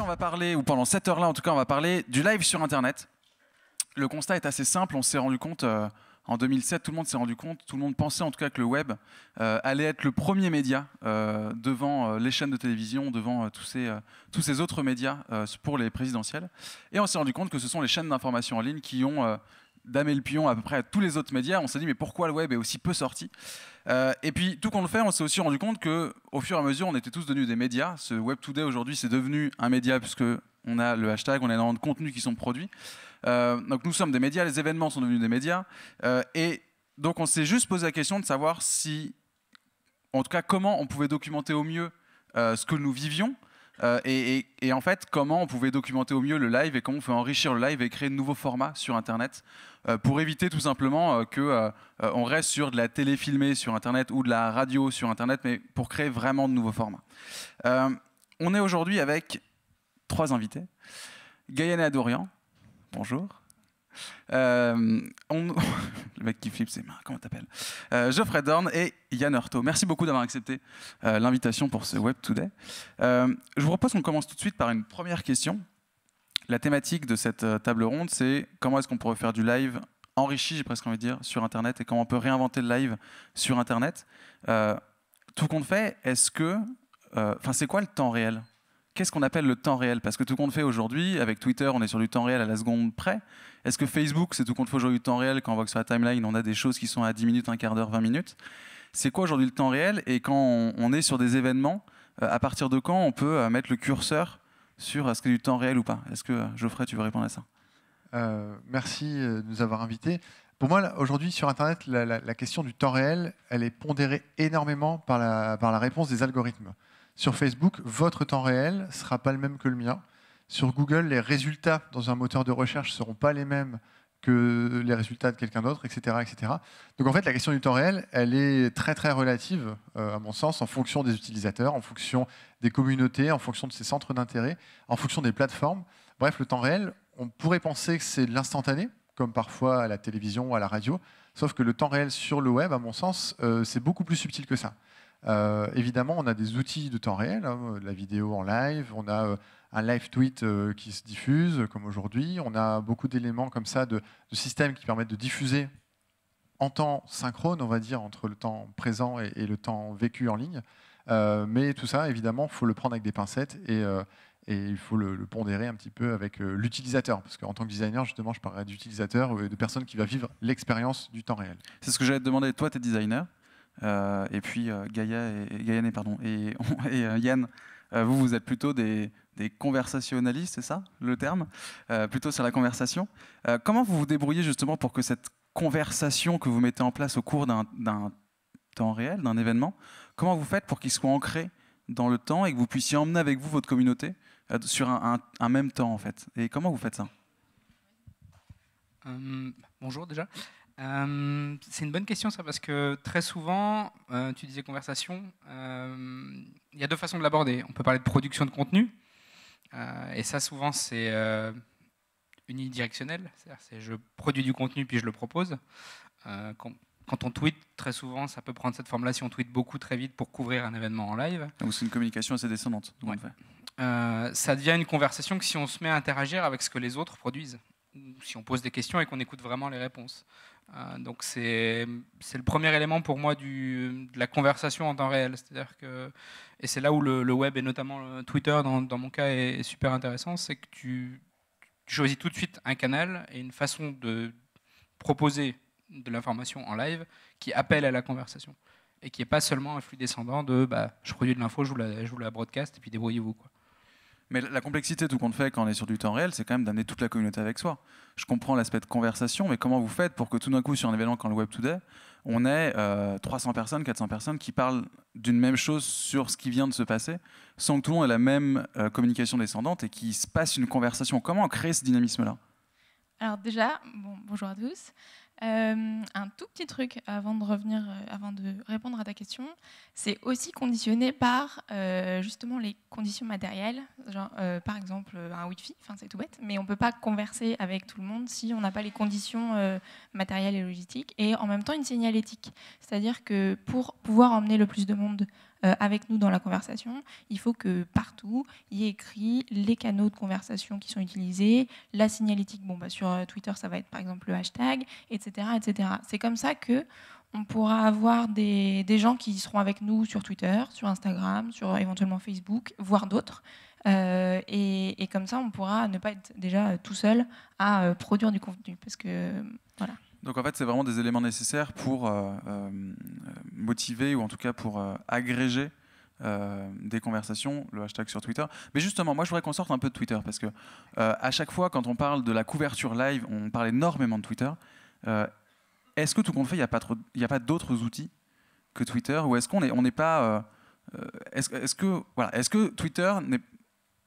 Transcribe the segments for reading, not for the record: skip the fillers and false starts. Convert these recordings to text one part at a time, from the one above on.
on va parler, ou pendant cette heure-là en tout cas, on va parler du live sur Internet. Le constat est assez simple, on s'est rendu compte, en 2007, tout le monde s'est rendu compte, tout le monde pensait en tout cas que le web allait être le premier média devant les chaînes de télévision, devant tous ces autres médias pour les présidentielles. Et on s'est rendu compte que ce sont les chaînes d'information en ligne qui ont damé le pion à peu près à tous les autres médias. On s'est dit mais pourquoi le web est aussi peu sorti? Et puis tout compte fait, on s'est aussi rendu compte qu'au fur et à mesure, on était tous devenus des médias. Ce Web Today aujourd'hui, c'est devenu un média puisque on a le hashtag, on a énormément de contenus qui sont produits. Donc nous sommes des médias, les événements sont devenus des médias. Et donc on s'est juste posé la question de savoir si, en tout cas, comment on pouvait documenter au mieux ce que nous vivions. Et en fait, comment on pouvait documenter au mieux le live et comment on peut enrichir le live et créer de nouveaux formats sur Internet pour éviter tout simplement qu'on reste sur de la télé filmée sur Internet ou de la radio sur Internet, mais pour créer vraiment de nouveaux formats. On est aujourd'hui avec 3 invités. Gaëlle Adorian, bonjour. Le mec qui flippe ses mains, comment t'appelles? Geoffrey Dorn et Yann Heurtaud. Merci beaucoup d'avoir accepté l'invitation pour ce Web Today. Je vous propose qu'on commence tout de suite par une première question. La thématique de cette table ronde, c'est comment est-ce qu'on pourrait faire du live enrichi, j'ai presque envie de dire, sur Internet et comment on peut réinventer le live sur Internet. Tout compte fait, est-ce que... c'est quoi le temps réel? Qu'est-ce qu'on appelle le temps réel? Parce que tout compte fait aujourd'hui, avec Twitter, on est sur du temps réel à la seconde près. Est-ce que Facebook, c'est tout compte fait aujourd'hui du temps réel? Quand on voit que sur la timeline, on a des choses qui sont à 10 minutes, un quart d'heure, 20 minutes. C'est quoi aujourd'hui le temps réel? Et quand on est sur des événements, à partir de quand on peut mettre le curseur sur est-ce qu'il y a du temps réel ou pas? Est-ce que, Geoffrey, tu veux répondre à ça? Merci de nous avoir invités. Pour moi, aujourd'hui, sur Internet, la question du temps réel, elle est pondérée énormément par la réponse des algorithmes. Sur Facebook, votre temps réel ne sera pas le même que le mien. Sur Google, les résultats dans un moteur de recherche ne seront pas les mêmes que les résultats de quelqu'un d'autre, etc., etc. Donc en fait, la question du temps réel, elle est très très relative, à mon sens, en fonction des utilisateurs, en fonction des communautés, en fonction de ses centres d'intérêt, en fonction des plateformes. Bref, le temps réel, on pourrait penser que c'est de l'instantané, comme parfois à la télévision ou à la radio, sauf que le temps réel sur le web, à mon sens, c'est beaucoup plus subtil que ça. Évidemment, on a des outils de temps réel, hein, la vidéo en live, on a un live tweet qui se diffuse, comme aujourd'hui, on a beaucoup d'éléments comme ça, de systèmes qui permettent de diffuser en temps synchrone, on va dire, entre le temps présent et le temps vécu en ligne. Mais tout ça, évidemment, il faut le prendre avec des pincettes et il faut le pondérer un petit peu avec l'utilisateur. Parce qu'en tant que designer, justement, je parlerai d'utilisateur, de personnes qui va vivre l'expérience du temps réel. C'est ce que j'allais te demander. Toi, tu es designer. Et puis Gaëlle et Yann, vous êtes plutôt des conversationnalistes, c'est ça le terme? Plutôt sur la conversation. Comment vous vous débrouillez justement pour que cette conversation que vous mettez en place au cours d'un temps réel, d'un événement, comment vous faites pour qu'il soit ancré dans le temps et que vous puissiez emmener avec vous votre communauté sur un même temps en fait? Et comment vous faites ça? Bonjour déjà. C'est une bonne question ça, parce que très souvent, tu disais conversation, il y a 2 façons de l'aborder. On peut parler de production de contenu, et ça souvent c'est unidirectionnel, c'est je produis du contenu puis je le propose. Quand on tweet, très souvent ça peut prendre cette forme-là si on tweet beaucoup très vite pour couvrir un événement en live. Donc c'est une communication assez descendante. Ouais. Ça devient une conversation que si on se met à interagir avec ce que les autres produisent, ou si on pose des questions et qu'on écoute vraiment les réponses. Donc c'est le premier élément pour moi de la conversation en temps réel. C'est-à-dire que, et c'est là où le web et notamment Twitter dans mon cas est super intéressant, c'est que tu choisis tout de suite un canal et une façon de proposer de l'information en live qui appelle à la conversation et qui n'est pas seulement un flux descendant de je produis de l'info, je vous la broadcast et puis débrouillez-vous quoi. Mais la complexité, tout compte fait, quand on est sur du temps réel, c'est quand même d'amener toute la communauté avec soi. Je comprends l'aspect de conversation, mais comment vous faites pour que tout d'un coup, sur un événement comme le Web Today, on ait 300 personnes, 400 personnes qui parlent d'une même chose sur ce qui vient de se passer, sans que tout le monde ait la même communication descendante et qu'il se passe une conversation? Comment on crée ce dynamisme-là? Alors déjà, bonjour à tous. Un tout petit truc avant de répondre à ta question, c'est aussi conditionné par justement les conditions matérielles, genre, par exemple un Wi-Fi, c'est tout bête, mais on ne peut pas converser avec tout le monde si on n'a pas les conditions matérielles et logistiques, et en même temps une signalétique, c'est-à-dire que pour pouvoir emmener le plus de monde avec nous dans la conversation, il faut que partout, il y ait écrit les canaux de conversation qui sont utilisés, la signalétique. Sur Twitter, ça va être par exemple le hashtag, etc., etc. C'est comme ça que on pourra avoir des gens qui seront avec nous sur Twitter, sur Instagram, sur éventuellement Facebook, voire d'autres. Et comme ça, on pourra ne pas être déjà tout seul à produire du contenu. Parce que, voilà. Donc en fait, c'est vraiment des éléments nécessaires pour motiver ou en tout cas pour agréger des conversations, le hashtag sur Twitter. Mais justement, moi je voudrais qu'on sorte un peu de Twitter parce que à chaque fois, quand on parle de la couverture live, on parle énormément de Twitter. Est-ce que tout compte fait, il n'y a pas d'autres outils que Twitter, ou est-ce qu'on n'est pas est-ce que Twitter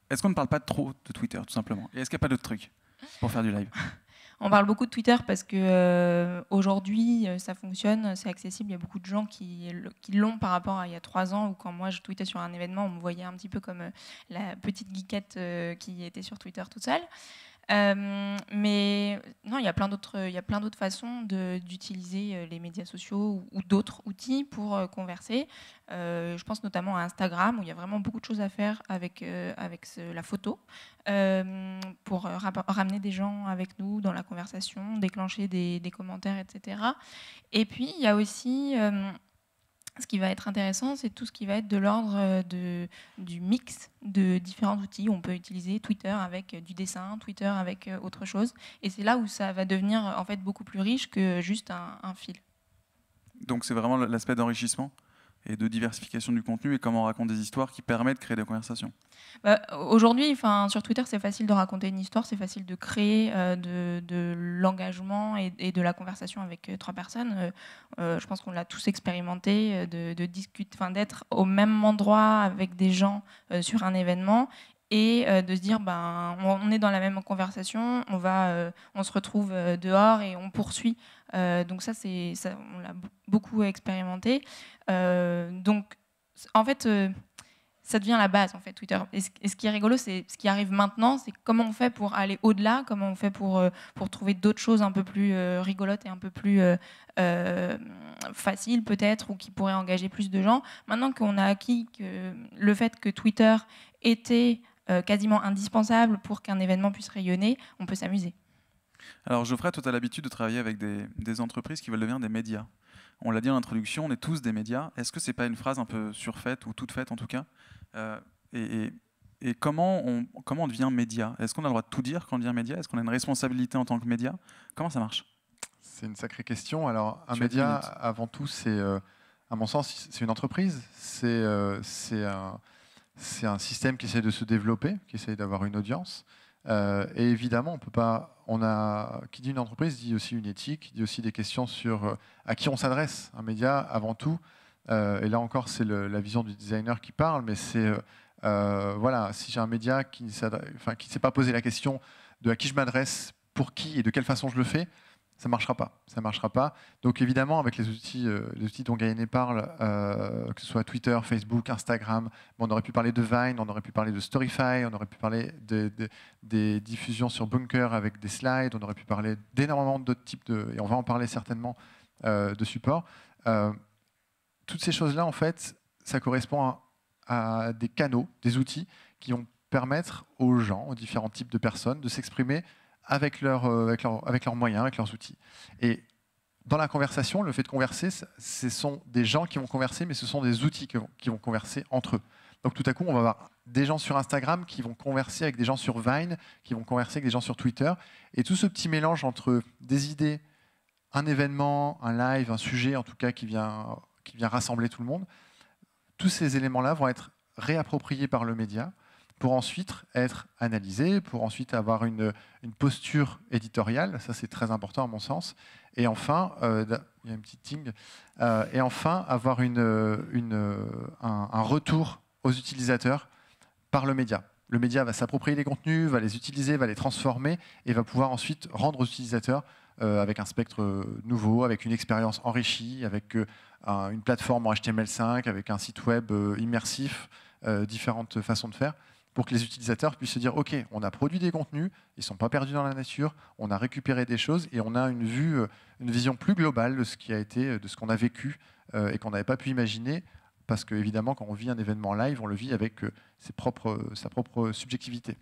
est-ce qu'on ne parle pas trop de Twitter tout simplement, et est-ce qu'il n'y a pas d'autres trucs pour faire du live? On parle beaucoup de Twitter parce que aujourd'hui ça fonctionne, c'est accessible. Il y a beaucoup de gens qui l'ont par rapport à il y a 3 ans, où quand moi je tweetais sur un événement, on me voyait un petit peu comme la petite geekette qui était sur Twitter toute seule. Mais non, il y a plein d'autres façons d'utiliser les médias sociaux ou d'autres outils pour converser. Je pense notamment à Instagram, où il y a vraiment beaucoup de choses à faire avec la photo, pour ramener des gens avec nous dans la conversation, déclencher des commentaires, etc. Et puis, il y a aussi... ce qui va être intéressant, c'est tout ce qui va être de l'ordre du mix de différents outils. On peut utiliser Twitter avec du dessin, Twitter avec autre chose. Et c'est là où ça va devenir en fait beaucoup plus riche que juste un fil. Donc c'est vraiment l'aspect d'enrichissement et de diversification du contenu, et comment on raconte des histoires qui permettent de créer des conversations. Aujourd'hui, sur Twitter, c'est facile de raconter une histoire, c'est facile de créer de l'engagement et de la conversation avec 3 personnes. Je pense qu'on l'a tous expérimenté, de discuter, d'être au même endroit avec des gens sur un événement, et de se dire on est dans la même conversation, on se retrouve dehors et on poursuit. Donc ça, on l'a beaucoup expérimenté. Donc en fait, ça devient la base en fait, Twitter. Et ce qui est rigolo, c'est ce qui arrive maintenant, c'est comment on fait pour aller au-delà, comment on fait pour trouver d'autres choses un peu plus rigolotes et un peu plus faciles peut-être, ou qui pourraient engager plus de gens. Maintenant qu'on a acquis le fait que Twitter était quasiment indispensable pour qu'un événement puisse rayonner, on peut s'amuser. Alors Geoffrey, toi tu as l'habitude de travailler avec des entreprises qui veulent devenir des médias. On l'a dit en introduction, on est tous des médias. Est-ce que c'est pas une phrase un peu surfaite, ou toute faite en tout cas, et comment on devient média? Est-ce qu'on a le droit de tout dire quand on devient média? Est-ce qu'on a une responsabilité en tant que média? Comment ça marche? C'est une sacrée question. Alors, un média, avant tout, c'est, à mon sens, c'est une entreprise. C'est un système qui essaie de se développer, qui essaie d'avoir une audience. Et évidemment, on peut pas. Qui dit une entreprise dit aussi une éthique, dit aussi des questions sur à qui on s'adresse. Un média, avant tout, et là encore, c'est la vision du designer qui parle, mais c'est voilà, si j'ai un média qui ne s'est pas posé la question de à qui je m'adresse, pour qui et de quelle façon je le fais, ça marchera pas. Ça marchera pas. Donc évidemment, avec les outils dont Gaëné parle, que ce soit Twitter, Facebook, Instagram, on aurait pu parler de Vine, on aurait pu parler de Storyfy, on aurait pu parler des diffusions sur Bunker avec des slides, on aurait pu parler d'énormément d'autres types et on va en parler certainement, de supports. Toutes ces choses-là, en fait, ça correspond à des canaux, des outils qui vont permettre aux gens, aux différents types de personnes, de s'exprimer avec leurs moyens, avec leurs outils. Et dans la conversation, le fait de converser, ce sont des gens qui vont converser, mais ce sont des outils qui vont converser entre eux. Donc tout à coup, on va avoir des gens sur Instagram qui vont converser avec des gens sur Vine, qui vont converser avec des gens sur Twitter. Et tout ce petit mélange entre des idées, un événement, un live, un sujet en tout cas qui vient rassembler tout le monde, tous ces éléments-là vont être réappropriés par le média pour ensuite être analysés, pour ensuite avoir une posture éditoriale, ça c'est très important à mon sens, et enfin, il y a une petite ting, et enfin avoir un retour aux utilisateurs par le média. Le média va s'approprier les contenus, va les utiliser, va les transformer, et va pouvoir ensuite rendre aux utilisateurs avec un spectre nouveau, avec une expérience enrichie, avec une plateforme en HTML5, avec un site web immersif, différentes façons de faire, pour que les utilisateurs puissent se dire « Ok, on a produit des contenus, ils ne sont pas perdus dans la nature, on a récupéré des choses et on a une vision plus globale de ce qui a été, de ce qu'on a vécu et qu'on n'avait pas pu imaginer parce qu'évidemment, quand on vit un événement live, on le vit avec sa propre subjectivité.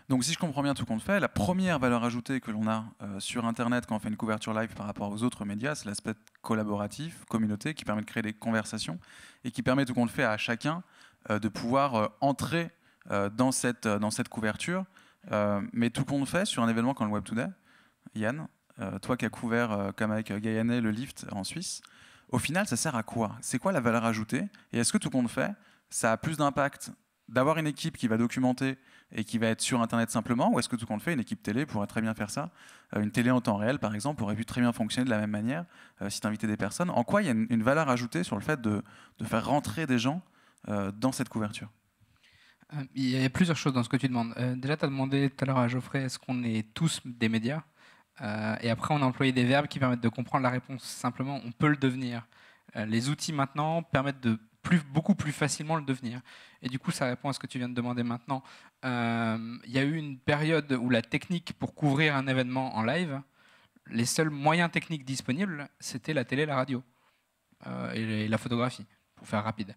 Donc si je comprends bien tout compte fait, la première valeur ajoutée que l'on a sur Internet quand on fait une couverture live par rapport aux autres médias, c'est l'aspect collaboratif, communauté, qui permet de créer des conversations et qui permet tout compte fait à chacun de pouvoir entrer dans cette couverture. Mais tout compte fait sur un événement comme le Web Today, Yann, toi qui as couvert comme avec Gaïané le Lift en Suisse, au final ça sert à quoi? C'est quoi la valeur ajoutée? Et est-ce que tout compte fait, ça a plus d'impact d'avoir une équipe qui va documenter et qui va être sur Internet simplement, ou est-ce que tout compte fait, une équipe télé pourrait très bien faire ça? Une télé en temps réel, par exemple, aurait pu très bien fonctionner de la même manière si tu invitais des personnes. En quoi il y a une valeur ajoutée sur le fait de faire rentrer des gens dans cette couverture? Il y a plusieurs choses dans ce que tu demandes. Déjà, tu as demandé tout à l'heure à Geoffrey, est-ce qu'on est tous des médias? Et après, on a employé des verbes qui permettent de comprendre la réponse simplement. On peut le devenir. Les outils maintenant permettent de beaucoup plus facilement le devenir. Et du coup, ça répond à ce que tu viens de demander maintenant. Il y a eu une période où la technique pour couvrir un événement en live, les seuls moyens techniques disponibles, c'était la télé, la radio et la photographie, pour faire rapide.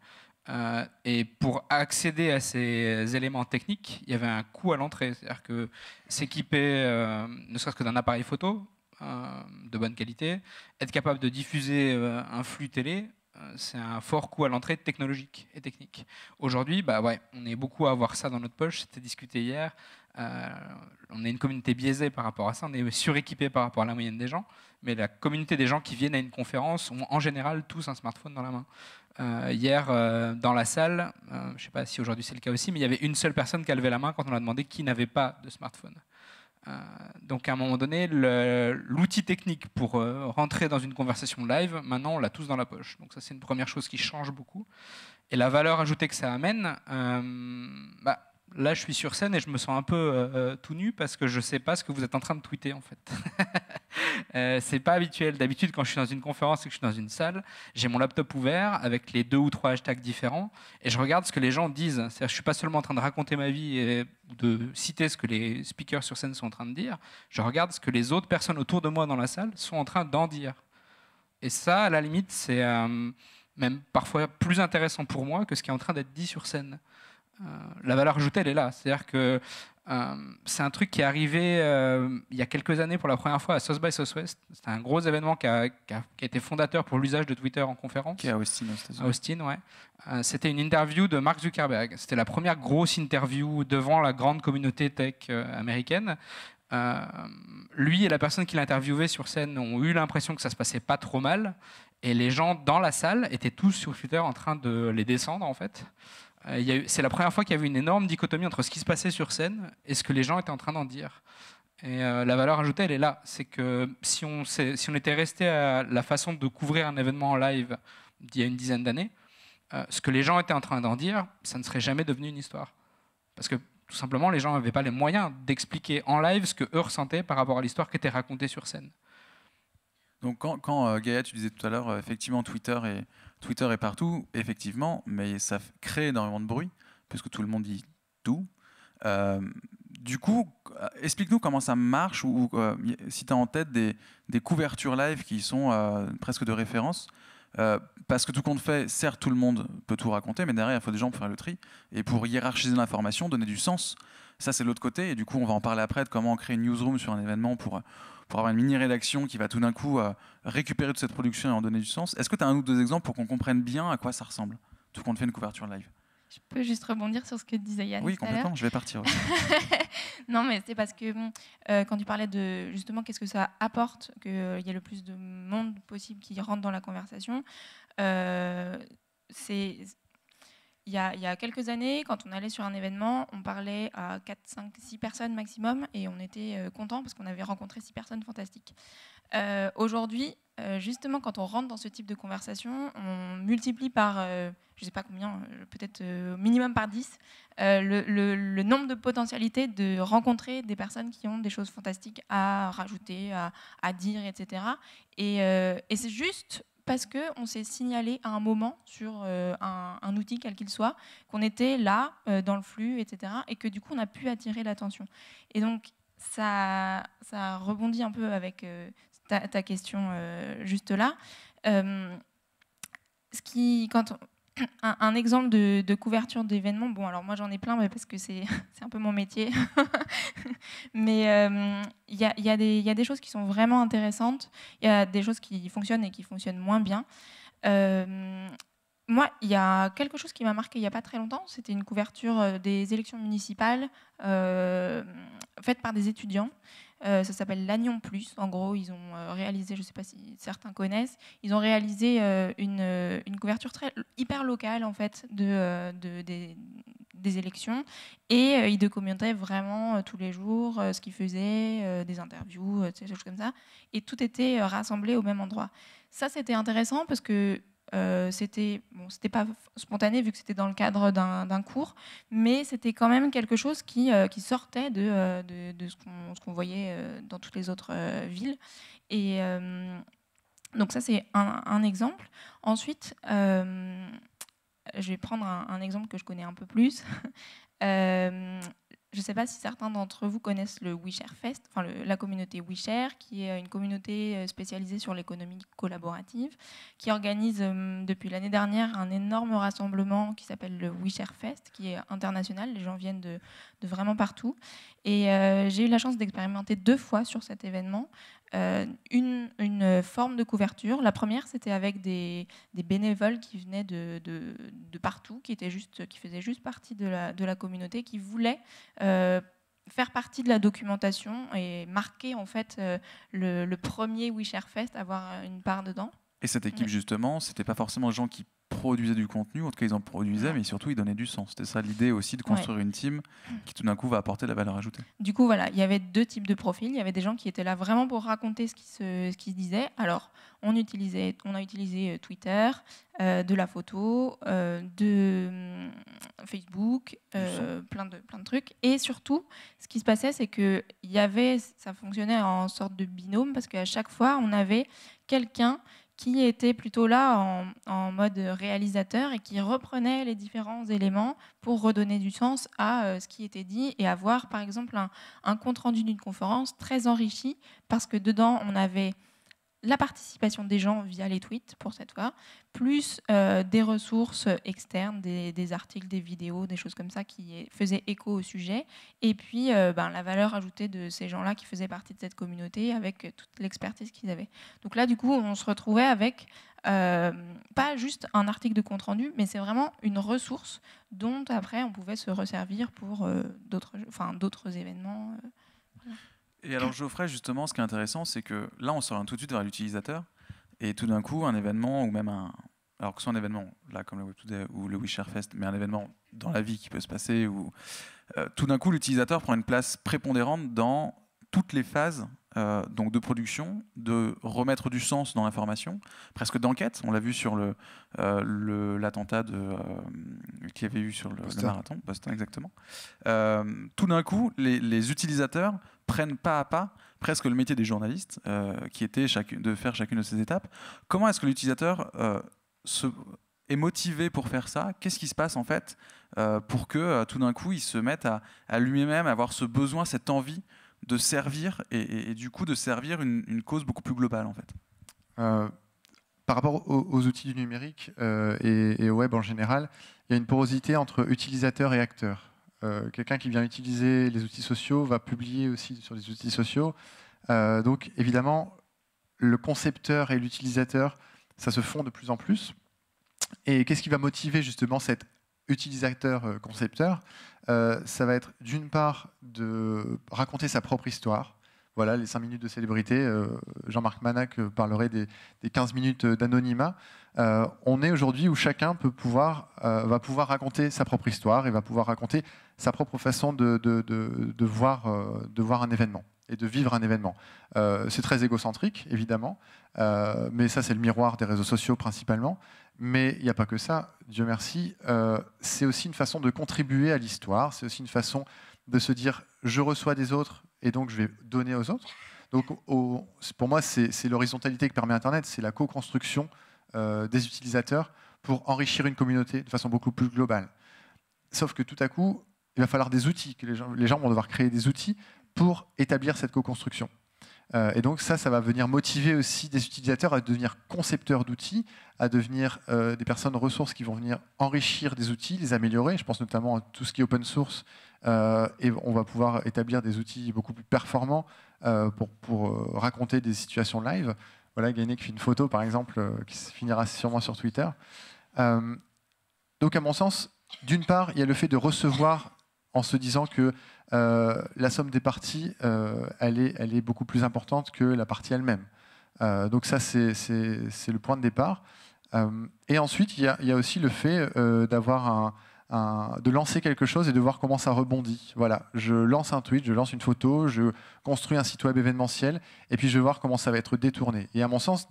Et pour accéder à ces éléments techniques, il y avait un coût à l'entrée. C'est-à-dire que s'équiper, ne serait-ce que d'un appareil photo de bonne qualité, être capable de diffuser un flux télé, c'est un fort coût à l'entrée technologique et technique. Aujourd'hui, on est beaucoup à avoir ça dans notre poche. C'était discuté hier. On est une communauté biaisée par rapport à ça. On est suréquipé par rapport à la moyenne des gens. Mais la communauté des gens qui viennent à une conférence ont en général tous un smartphone dans la main. Hier, dans la salle, je ne sais pas si aujourd'hui c'est le cas aussi, mais il y avait une seule personne qui a levé la main quand on a demandé qui n'avait pas de smartphone. Donc à un moment donné, l'outil technique pour rentrer dans une conversation live, maintenant on l'a tous dans la poche. Donc ça c'est une première chose qui change beaucoup. Et la valeur ajoutée que ça amène, là je suis sur scène et je me sens un peu tout nu parce que je ne sais pas ce que vous êtes en train de tweeter en fait. C'est pas habituel. D'habitude, quand je suis dans une conférence et que je suis dans une salle, j'ai mon laptop ouvert avec les 2 ou 3 hashtags différents et je regarde ce que les gens disent. C'est-à-dire, je suis pas seulement en train de raconter ma vie et de citer ce que les speakers sur scène sont en train de dire. Je regarde ce que les autres personnes autour de moi dans la salle sont en train d'en dire. Et ça, à la limite, c'est même parfois plus intéressant pour moi que ce qui est en train d'être dit sur scène. La valeur ajoutée, elle est là. C'est-à-dire que c'est un truc qui est arrivé il y a quelques années pour la première fois à South by Southwest. C'était un gros événement qui a été fondateur pour l'usage de Twitter en conférence. Qui est à Austin, aux États-Unis. À Austin, ouais. C'était une interview de Mark Zuckerberg. C'était la première grosse interview devant la grande communauté tech américaine. Lui et la personne qui l'a interviewé sur scène ont eu l'impression que ça se passait pas trop mal. Et les gens dans la salle étaient tous sur Twitter en train de les descendre, en fait. C'est la première fois qu'il y avait une énorme dichotomie entre ce qui se passait sur scène et ce que les gens étaient en train d'en dire. Et la valeur ajoutée, elle est là. C'est que si on était resté à la façon de couvrir un événement en live d'il y a une dizaine d'années, ce que les gens étaient en train d'en dire, ça ne serait jamais devenu une histoire. Parce que tout simplement, les gens n'avaient pas les moyens d'expliquer en live ce qu'eux ressentaient par rapport à l'histoire qui était racontée sur scène. Donc quand Gaïa, tu disais tout à l'heure, effectivement, Twitter est partout, effectivement, mais ça crée énormément de bruit, puisque tout le monde dit tout. Du coup, explique-nous comment ça marche, ou si tu as en tête des couvertures live qui sont presque de référence. Parce que tout compte fait, certes, tout le monde peut tout raconter, mais derrière, il faut des gens pour faire le tri. Et pour hiérarchiser l'information, donner du sens. Ça, c'est l'autre côté. Et du coup, on va en parler après de comment créer une newsroom sur un événement pour avoir une mini-rédaction qui va tout d'un coup récupérer toute cette production et en donner du sens. Est-ce que tu as un ou deux exemples pour qu'on comprenne bien à quoi ça ressemble, tout compte fait une couverture live? Je peux juste rebondir sur ce que disait Yann. Oui, complètement, je vais partir aussi. Non, mais c'est parce que quand tu parlais de justement qu'est-ce que ça apporte, qu'il y ait le plus de monde possible qui rentre dans la conversation, il y a quelques années, quand on allait sur un événement, on parlait à 4, 5, 6 personnes maximum et on était content parce qu'on avait rencontré 6 personnes fantastiques. Aujourd'hui, justement, quand on rentre dans ce type de conversation, on multiplie par, je ne sais pas combien, peut-être minimum par 10, le nombre de potentialités de rencontrer des personnes qui ont des choses fantastiques à rajouter, à dire, etc. Et c'est juste parce qu'on s'est signalé à un moment sur un outil quel qu'il soit, qu'on était là, dans le flux, etc. Et que du coup, on a pu attirer l'attention. Et donc, ça rebondit un peu avec ta question juste là. un exemple de couverture d'événements. Bon, alors moi j'en ai plein, mais parce que c'est un peu mon métier. Mais il y a des choses qui sont vraiment intéressantes. Il y a des choses qui fonctionnent et qui fonctionnent moins bien. Moi, il y a quelque chose qui m'a marqué il n'y a pas très longtemps. C'était une couverture des élections municipales faite par des étudiants. Ça s'appelle l'Agnon Plus. En gros, ils ont réalisé, je ne sais pas si certains connaissent, ils ont réalisé une couverture hyper locale en fait des élections, et ils documentaient vraiment tous les jours ce qu'ils faisaient, des interviews, des choses comme ça, et tout était rassemblé au même endroit. Ça, c'était intéressant parce que c'était pas spontané vu que c'était dans le cadre d'un cours, mais c'était quand même quelque chose qui sortait de ce qu'on voyait dans toutes les autres villes. Et donc ça, c'est un exemple. Ensuite, je vais prendre un exemple que je connais un peu plus. Je ne sais pas si certains d'entre vous connaissent le WeShare Fest, enfin la communauté WeShare, qui est une communauté spécialisée sur l'économie collaborative, qui organise depuis l'année dernière un énorme rassemblement qui s'appelle le WeShare Fest, qui est international. Les gens viennent de vraiment partout. Et j'ai eu la chance d'expérimenter 2 fois sur cet événement une forme de couverture. La première, c'était avec des bénévoles qui venaient de partout, qui faisaient juste partie de la communauté, qui voulaient faire partie de la documentation et marquer en fait le premier WeShare Fest, avoir une part dedans. Et cette équipe, justement, c'était pas forcément des gens qui produisaient du contenu, en tout cas ils en produisaient, mais surtout ils donnaient du sens. C'était ça l'idée aussi, de construire une team qui tout d'un coup va apporter de la valeur ajoutée. Du coup, voilà, il y avait 2 types de profils. Il y avait des gens qui étaient là vraiment pour raconter ce qui se disait. Alors, on a utilisé Twitter, de la photo, de Facebook, plein de trucs. Et surtout, ce qui se passait, c'est que ça fonctionnait en sorte de binôme, parce qu'à chaque fois, on avait quelqu'un qui était plutôt là en mode réalisateur et qui reprenait les différents éléments pour redonner du sens à ce qui était dit, et avoir par exemple un compte-rendu d'une conférence très enrichi, parce que dedans on avait la participation des gens via les tweets pour cette fois, plus des ressources externes, des articles, des vidéos, des choses comme ça qui faisaient écho au sujet, et puis la valeur ajoutée de ces gens-là qui faisaient partie de cette communauté avec toute l'expertise qu'ils avaient. Donc là, du coup, on se retrouvait avec pas juste un article de compte-rendu, mais c'est vraiment une ressource dont après on pouvait se resservir pour d'autres événements. Voilà. Et alors Geoffrey, justement, ce qui est intéressant, c'est que là, on s'oriente tout de suite vers l'utilisateur, et tout d'un coup, un événement, ou même alors que ce soit un événement, là, comme le Web Today ou le WeShare Fest, mais un événement dans la vie qui peut se passer, où tout d'un coup, l'utilisateur prend une place prépondérante dans toutes les phases donc de production, de remettre du sens dans l'information, presque d'enquête. On l'a vu sur l'attentat qu'il y avait eu sur le marathon, Boston, exactement. Tout d'un coup, les utilisateurs prennent pas à pas presque le métier des journalistes, qui était de faire chacune de ces étapes. Comment est-ce que l'utilisateur est motivé pour faire ça? Qu'est-ce qui se passe en fait pour que tout d'un coup il se mette à lui-même avoir ce besoin, cette envie de servir et du coup de servir une cause beaucoup plus globale en fait? Par rapport aux outils du numérique et au web en général, il y a une porosité entre utilisateurs et acteurs. Quelqu'un qui vient utiliser les outils sociaux va publier aussi sur les outils sociaux. Donc évidemment, le concepteur et l'utilisateur, ça se fond de plus en plus. Et qu'est-ce qui va motiver justement cet utilisateur-concepteur? Ça va être d'une part de raconter sa propre histoire. Voilà, les 5 minutes de célébrité. Jean-Marc Manac parlerait des 15 minutes d'anonymat. On est aujourd'hui où chacun va pouvoir raconter sa propre histoire et va pouvoir raconter sa propre façon de voir un événement et de vivre un événement. C'est très égocentrique, évidemment, mais ça, c'est le miroir des réseaux sociaux principalement. Mais il n'y a pas que ça, Dieu merci. C'est aussi une façon de contribuer à l'histoire. C'est aussi une façon de se dire « je reçois des autres et donc je vais donner aux autres ». Donc, pour moi, c'est l'horizontalité que permet Internet. C'est la co-construction des utilisateurs pour enrichir une communauté de façon beaucoup plus globale. Sauf que tout à coup, il va falloir des outils. Les gens vont devoir créer des outils pour établir cette co-construction. Et donc ça va venir motiver aussi des utilisateurs à devenir concepteurs d'outils, à devenir des personnes ressources qui vont venir enrichir des outils, les améliorer. Je pense notamment à tout ce qui est open source. Et on va pouvoir établir des outils beaucoup plus performants pour raconter des situations live. Voilà, Gainé qui fait une photo, par exemple, qui finira sûrement sur Twitter. Donc, à mon sens, d'une part, il y a le fait de recevoir en se disant que la somme des parties, elle est beaucoup plus importante que la partie elle-même. Donc ça, c'est le point de départ. Et ensuite, il y a aussi le fait de lancer quelque chose et de voir comment ça rebondit. Voilà, je lance un tweet, je lance une photo, je construis un site web événementiel, et puis je vais voir comment ça va être détourné. Et à mon sens,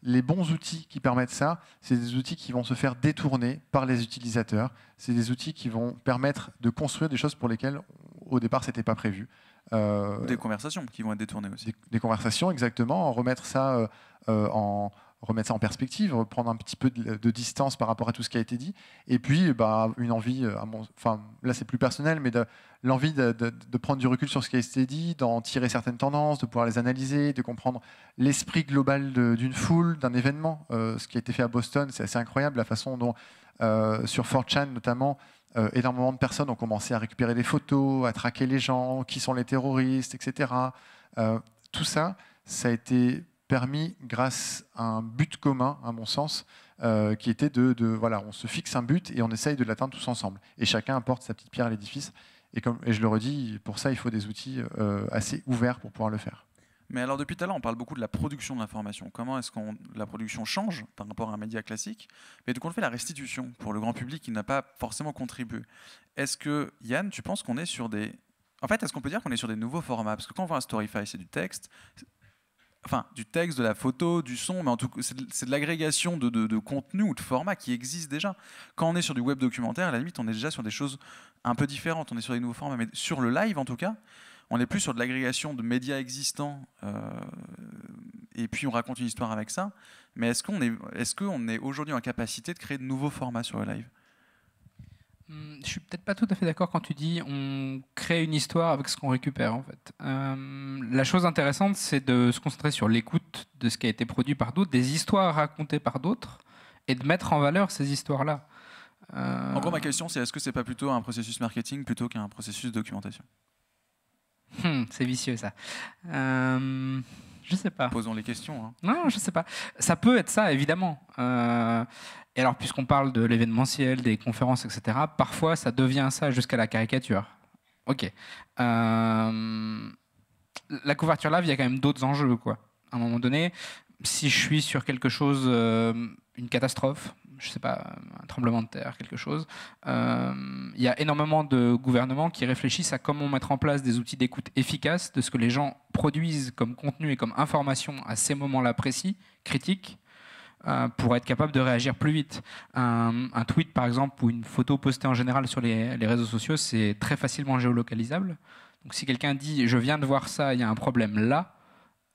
les bons outils qui permettent ça, c'est des outils qui vont se faire détourner par les utilisateurs. C'est des outils qui vont permettre de construire des choses pour lesquelles, au départ, c'était pas prévu. Des conversations qui vont être détournées aussi. Des conversations, exactement. Remettre ça en perspective, reprendre un petit peu de distance par rapport à tout ce qui a été dit. Et puis, une envie, là c'est plus personnel, mais l'envie de prendre du recul sur ce qui a été dit, d'en tirer certaines tendances, de pouvoir les analyser, de comprendre l'esprit global d'une foule, d'un événement. Ce qui a été fait à Boston, c'est assez incroyable, la façon dont, sur 4chan notamment, énormément de personnes ont commencé à récupérer des photos, à traquer les gens, qui sont les terroristes, etc. Tout ça, ça a été permis grâce à un but commun, à mon sens, qui était voilà, on se fixe un but et on essaye de l'atteindre tous ensemble. Et chacun apporte sa petite pierre à l'édifice. Et je le redis, pour ça, il faut des outils assez ouverts pour pouvoir le faire. Mais alors, depuis tout à l'heure, on parle beaucoup de la production de l'information. Comment est-ce que la production change par rapport à un média classique? Mais donc, on fait la restitution pour le grand public qui n'a pas forcément contribué. Est-ce que, Yann, tu penses qu'on est sur des... En fait, est-ce qu'on peut dire qu'on est sur des nouveaux formats? Parce que quand on voit un Storyfy, c'est du texte. Enfin, du texte, de la photo, du son, mais en tout cas, c'est de l'agrégation de contenu ou de formats qui existent déjà. Quand on est sur du web documentaire, à la limite, on est déjà sur des choses un peu différentes. On est sur des nouveaux formats. Mais sur le live, en tout cas, on n'est plus sur de l'agrégation de médias existants et puis on raconte une histoire avec ça. Mais est-ce qu'on est aujourd'hui en capacité de créer de nouveaux formats sur le live? Je suis peut-être pas tout à fait d'accord quand tu dis on crée une histoire avec ce qu'on récupère en fait. La chose intéressante, c'est de se concentrer sur l'écoute de ce qui a été produit par d'autres, des histoires racontées par d'autres, et de mettre en valeur ces histoires-là. En gros, ma question, c'est est-ce que c'est pas plutôt un processus marketing plutôt qu'un processus de documentation? C'est vicieux ça. Je sais pas. Posons les questions. Hein. Non, je sais pas. Ça peut être ça, évidemment. Et alors, puisqu'on parle de l'événementiel, des conférences, etc., parfois ça devient ça jusqu'à la caricature. Ok. La couverture live, il y a quand même d'autres enjeux, quoi. À un moment donné, si je suis sur quelque chose, une catastrophe, je sais pas, un tremblement de terre, quelque chose, il y a énormément de gouvernements qui réfléchissent à comment mettre en place des outils d'écoute efficaces de ce que les gens produisent comme contenu et comme information à ces moments-là précis, critiques, pour être capable de réagir plus vite. Un tweet, par exemple, ou une photo postée en général sur les réseaux sociaux, c'est très facilement géolocalisable. Donc si quelqu'un dit « je viens de voir ça, il y a un problème là »,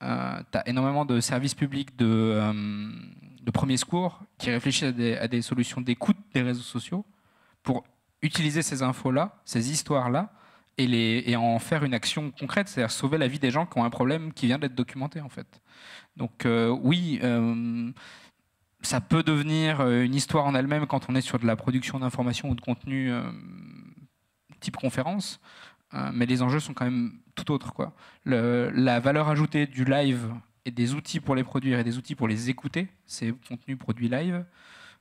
tu as énormément de services publics de premier secours qui réfléchissent à des solutions d'écoute des réseaux sociaux pour utiliser ces infos-là, ces histoires-là, et en faire une action concrète, c'est-à-dire sauver la vie des gens qui ont un problème qui vient d'être documenté, en fait. Donc oui, ça peut devenir une histoire en elle-même quand on est sur de la production d'informations ou de contenu type conférence, mais les enjeux sont quand même tout autres, quoi. La valeur ajoutée du live et des outils pour les produire et des outils pour les écouter, ces contenus produits live,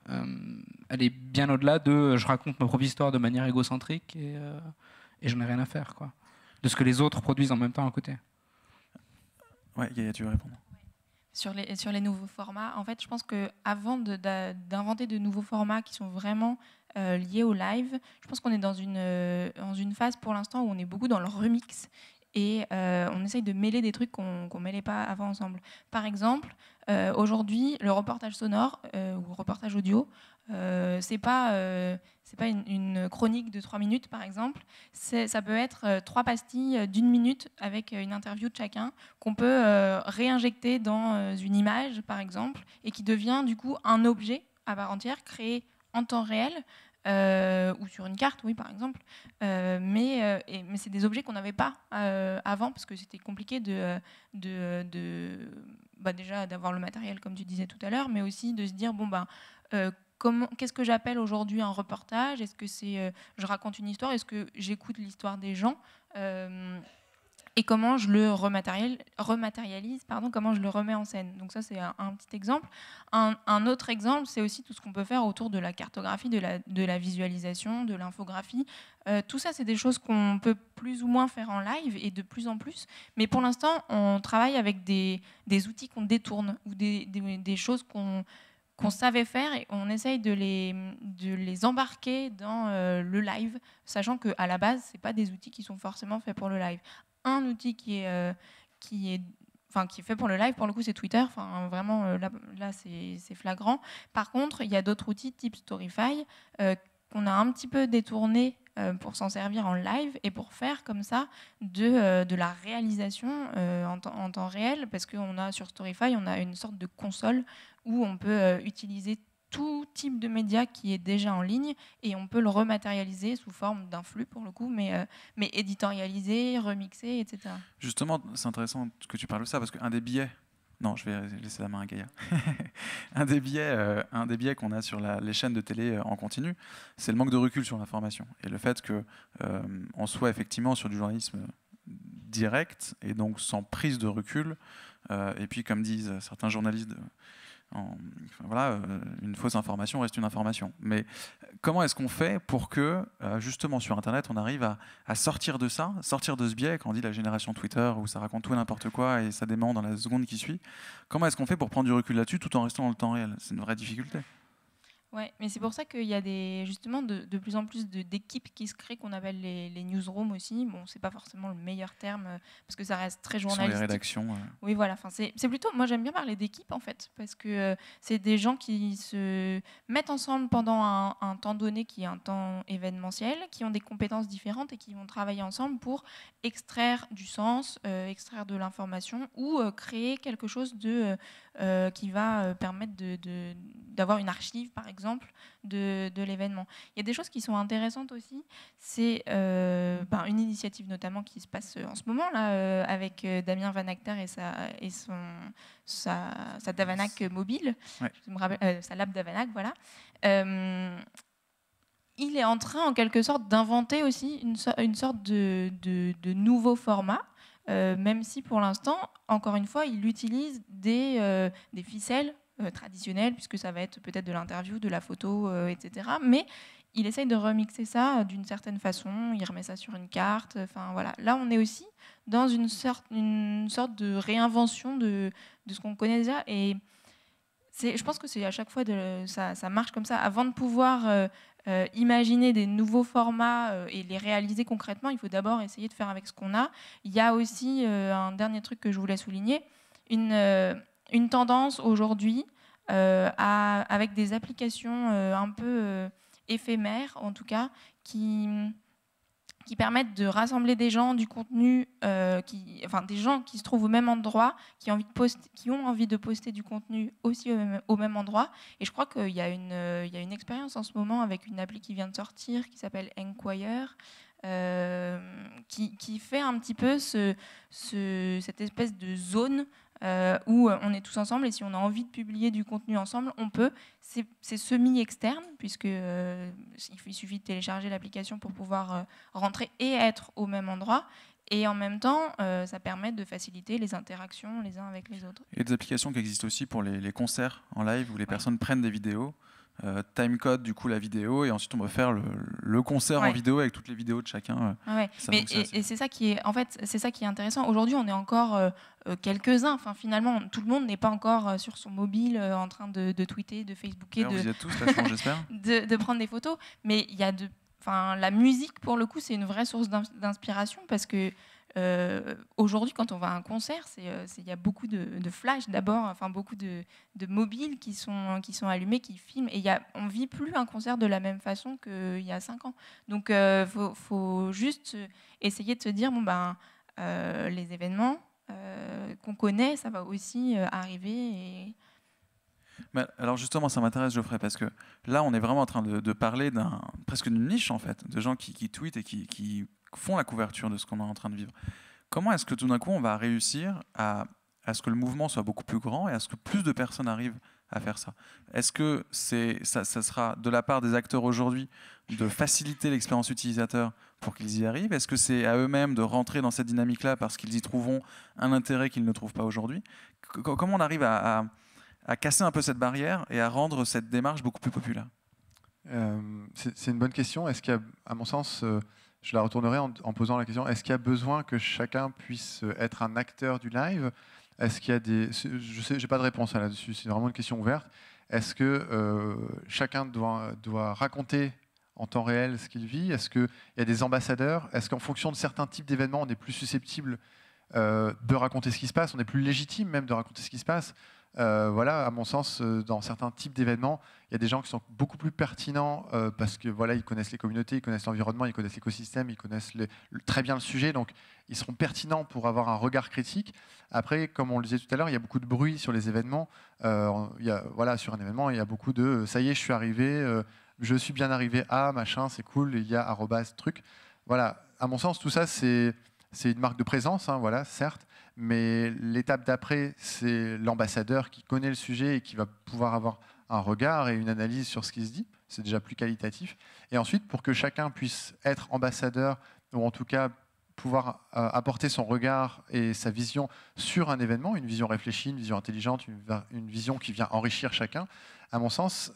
elle est bien au-delà de je raconte ma propre histoire de manière égocentrique et j'en ai rien à faire, quoi, de ce que les autres produisent en même temps à côté. Ouais, Gaïa, tu veux répondre? Sur les nouveaux formats, en fait, je pense qu'avant d'inventer de nouveaux formats qui sont vraiment liés au live, je pense qu'on est dans une phase pour l'instant où on est beaucoup dans le remix et on essaye de mêler des trucs qu'on ne mêlait pas avant ensemble. Par exemple, aujourd'hui, le reportage sonore ou reportage audio, c'est pas une chronique de 3 minutes, par exemple. Ça peut être 3 pastilles d'1 minute avec une interview de chacun qu'on peut réinjecter dans une image, par exemple, et qui devient du coup un objet à part entière, créé en temps réel, ou sur une carte, oui, par exemple. Mais c'est des objets qu'on n'avait pas avant, parce que c'était compliqué déjà d'avoir le matériel, comme tu disais tout à l'heure, mais aussi de se dire, qu'est-ce que j'appelle aujourd'hui un reportage? Est-ce que je raconte une histoire? Est-ce que j'écoute l'histoire des gens? Et comment je le rematérialise, comment je le remets en scène. Donc ça, c'est un petit exemple. Un autre exemple, c'est aussi tout ce qu'on peut faire autour de la cartographie, de la visualisation, de l'infographie. Tout ça, c'est des choses qu'on peut plus ou moins faire en live et de plus en plus. Mais pour l'instant, on travaille avec des outils qu'on détourne ou des choses qu'on savait faire, et on essaye de les embarquer dans le live, sachant qu'à la base, ce n'est pas des outils qui sont forcément faits pour le live. Un outil qui est fait pour le live, pour le coup, c'est Twitter. Vraiment, là c'est flagrant. Par contre, il y a d'autres outils type Storyfy qu'on a un petit peu détourné pour s'en servir en live et pour faire comme ça de la réalisation en temps réel, parce qu'on a sur Storyfy, on a une sorte de console où on peut utiliser tout type de média qui est déjà en ligne, et on peut le rematérialiser sous forme d'un flux pour le coup, mais éditorialisé, remixé, etc. Justement, c'est intéressant que tu parles de ça, parce qu'un des biais, non, je vais laisser la main à Gaïa, un des biais qu'on a sur les chaînes de télé en continu, c'est le manque de recul sur l'information, et le fait qu'on soit effectivement sur du journalisme direct, et donc sans prise de recul, et puis comme disent certains journalistes, une fausse information reste une information. Mais comment est-ce qu'on fait pour que, justement, sur Internet, on arrive à sortir de ça, sortir de ce biais, quand on dit la génération Twitter, où ça raconte tout et n'importe quoi et ça dément dans la seconde qui suit? Comment est-ce qu'on fait pour prendre du recul là-dessus tout en restant dans le temps réel? C'est une vraie difficulté. Ouais, mais c'est pour ça qu'il y a justement de plus en plus d'équipes qui se créent, qu'on appelle les newsrooms aussi. Bon, c'est pas forcément le meilleur terme parce que ça reste très journalistique. Sur les rédactions. Oui, voilà. C'est plutôt, moi j'aime bien parler d'équipe en fait, parce que c'est des gens qui se mettent ensemble pendant un temps donné qui est un temps événementiel, qui ont des compétences différentes et qui vont travailler ensemble pour extraire du sens, extraire de l'information ou créer quelque chose qui va permettre d'avoir une archive, par exemple, de l'événement. Il y a des choses qui sont intéressantes aussi. C'est une initiative notamment qui se passe en ce moment là, avec Damien Van Acter et sa Davanac mobile. Ouais. Je me rappelle, sa lab Davanac, voilà. Il est en train, en quelque sorte, d'inventer aussi une sorte de nouveau format. Même si pour l'instant, encore une fois, il utilise des ficelles traditionnelles, puisque ça va être peut-être de l'interview, de la photo, etc. Mais il essaye de remixer ça d'une certaine façon, il remet ça sur une carte. Voilà. Là, on est aussi dans une sorte de réinvention de ce qu'on connaît déjà. Et je pense que c'est à chaque fois, ça marche comme ça. Avant de pouvoir imaginer des nouveaux formats et les réaliser concrètement, il faut d'abord essayer de faire avec ce qu'on a. Il y a aussi un dernier truc que je voulais souligner, une tendance aujourd'hui avec des applications un peu éphémères, en tout cas, qui permettent de rassembler des gens, du contenu, des gens qui se trouvent au même endroit, qui ont envie de poster du contenu aussi au même endroit. Et je crois qu'il y a une expérience en ce moment avec une appli qui vient de sortir, qui s'appelle Enquire, qui fait un petit peu cette espèce de zone où on est tous ensemble, et si on a envie de publier du contenu ensemble, on peut. C'est semi-externe, puisque il suffit de télécharger l'application pour pouvoir rentrer et être au même endroit. Et en même temps, ça permet de faciliter les interactions les uns avec les autres. Il y a des applications qui existent aussi pour les concerts en live, où les personnes prennent des vidéos, timecode du coup la vidéo, et ensuite on va faire le concert en vidéo avec toutes les vidéos de chacun. Et c'est ça qui est, en fait, c'est ça qui est intéressant. Aujourd'hui, on est encore quelques-uns. Enfin, finalement, tout le monde n'est pas encore sur son mobile en train de tweeter, de Facebooker, vous y êtes tous, là, j'espère. de prendre des photos. Mais il y a la musique, pour le coup, c'est une vraie source d'inspiration, parce que aujourd'hui, quand on va à un concert, il y a beaucoup de flash d'abord, beaucoup de mobiles qui sont allumés, qui filment. Et on ne vit plus un concert de la même façon qu'il y a 5 ans. Donc, faut juste essayer de se dire, les événements qu'on connaît, ça va aussi arriver. Mais alors justement, ça m'intéresse, Geoffrey, parce que là, on est vraiment en train de parler presque d'une niche, en fait, de gens qui tweetent et qui font la couverture de ce qu'on est en train de vivre. Comment est-ce que tout d'un coup, on va réussir à ce que le mouvement soit beaucoup plus grand et à ce que plus de personnes arrivent à faire ça? Est-ce que ça sera de la part des acteurs aujourd'hui de faciliter l'expérience utilisateur pour qu'ils y arrivent? Est-ce que c'est à eux-mêmes de rentrer dans cette dynamique-là parce qu'ils y trouveront un intérêt qu'ils ne trouvent pas aujourd'hui? Comment on arrive à casser un peu cette barrière et à rendre cette démarche beaucoup plus populaire? C'est une bonne question. Est-ce qu'il y a, à mon sens, je la retournerai en posant la question, est-ce qu'il y a besoin que chacun puisse être un acteur du live? Est-ce qu'il y a des... Je sais, j'ai pas de réponse là-dessus, c'est vraiment une question ouverte. Est-ce que chacun doit raconter en temps réel ce qu'il vit? Est-ce qu'il y a des ambassadeurs? Est-ce qu'en fonction de certains types d'événements, on est plus susceptible de raconter ce qui se passe? On est plus légitime même de raconter ce qui se passe? Voilà, à mon sens, dans certains types d'événements, il y a des gens qui sont beaucoup plus pertinents parce que voilà, ils connaissent les communautés, ils connaissent l'environnement, ils connaissent l'écosystème, ils connaissent très bien le sujet, donc ils seront pertinents pour avoir un regard critique. Après, comme on le disait tout à l'heure, il y a beaucoup de bruit sur les événements. Voilà, sur un événement, il y a beaucoup de ça y est, je suis arrivé, je suis bien arrivé à machin, c'est cool, il y a arrobas truc. Voilà, à mon sens, tout ça, c'est une marque de présence, hein, voilà, certes. Mais l'étape d'après, c'est l'ambassadeur qui connaît le sujet et qui va pouvoir avoir un regard et une analyse sur ce qui se dit. C'est déjà plus qualitatif. Et ensuite, pour que chacun puisse être ambassadeur, ou en tout cas pouvoir apporter son regard et sa vision sur un événement, une vision réfléchie, une vision intelligente, une vision qui vient enrichir chacun, à mon sens,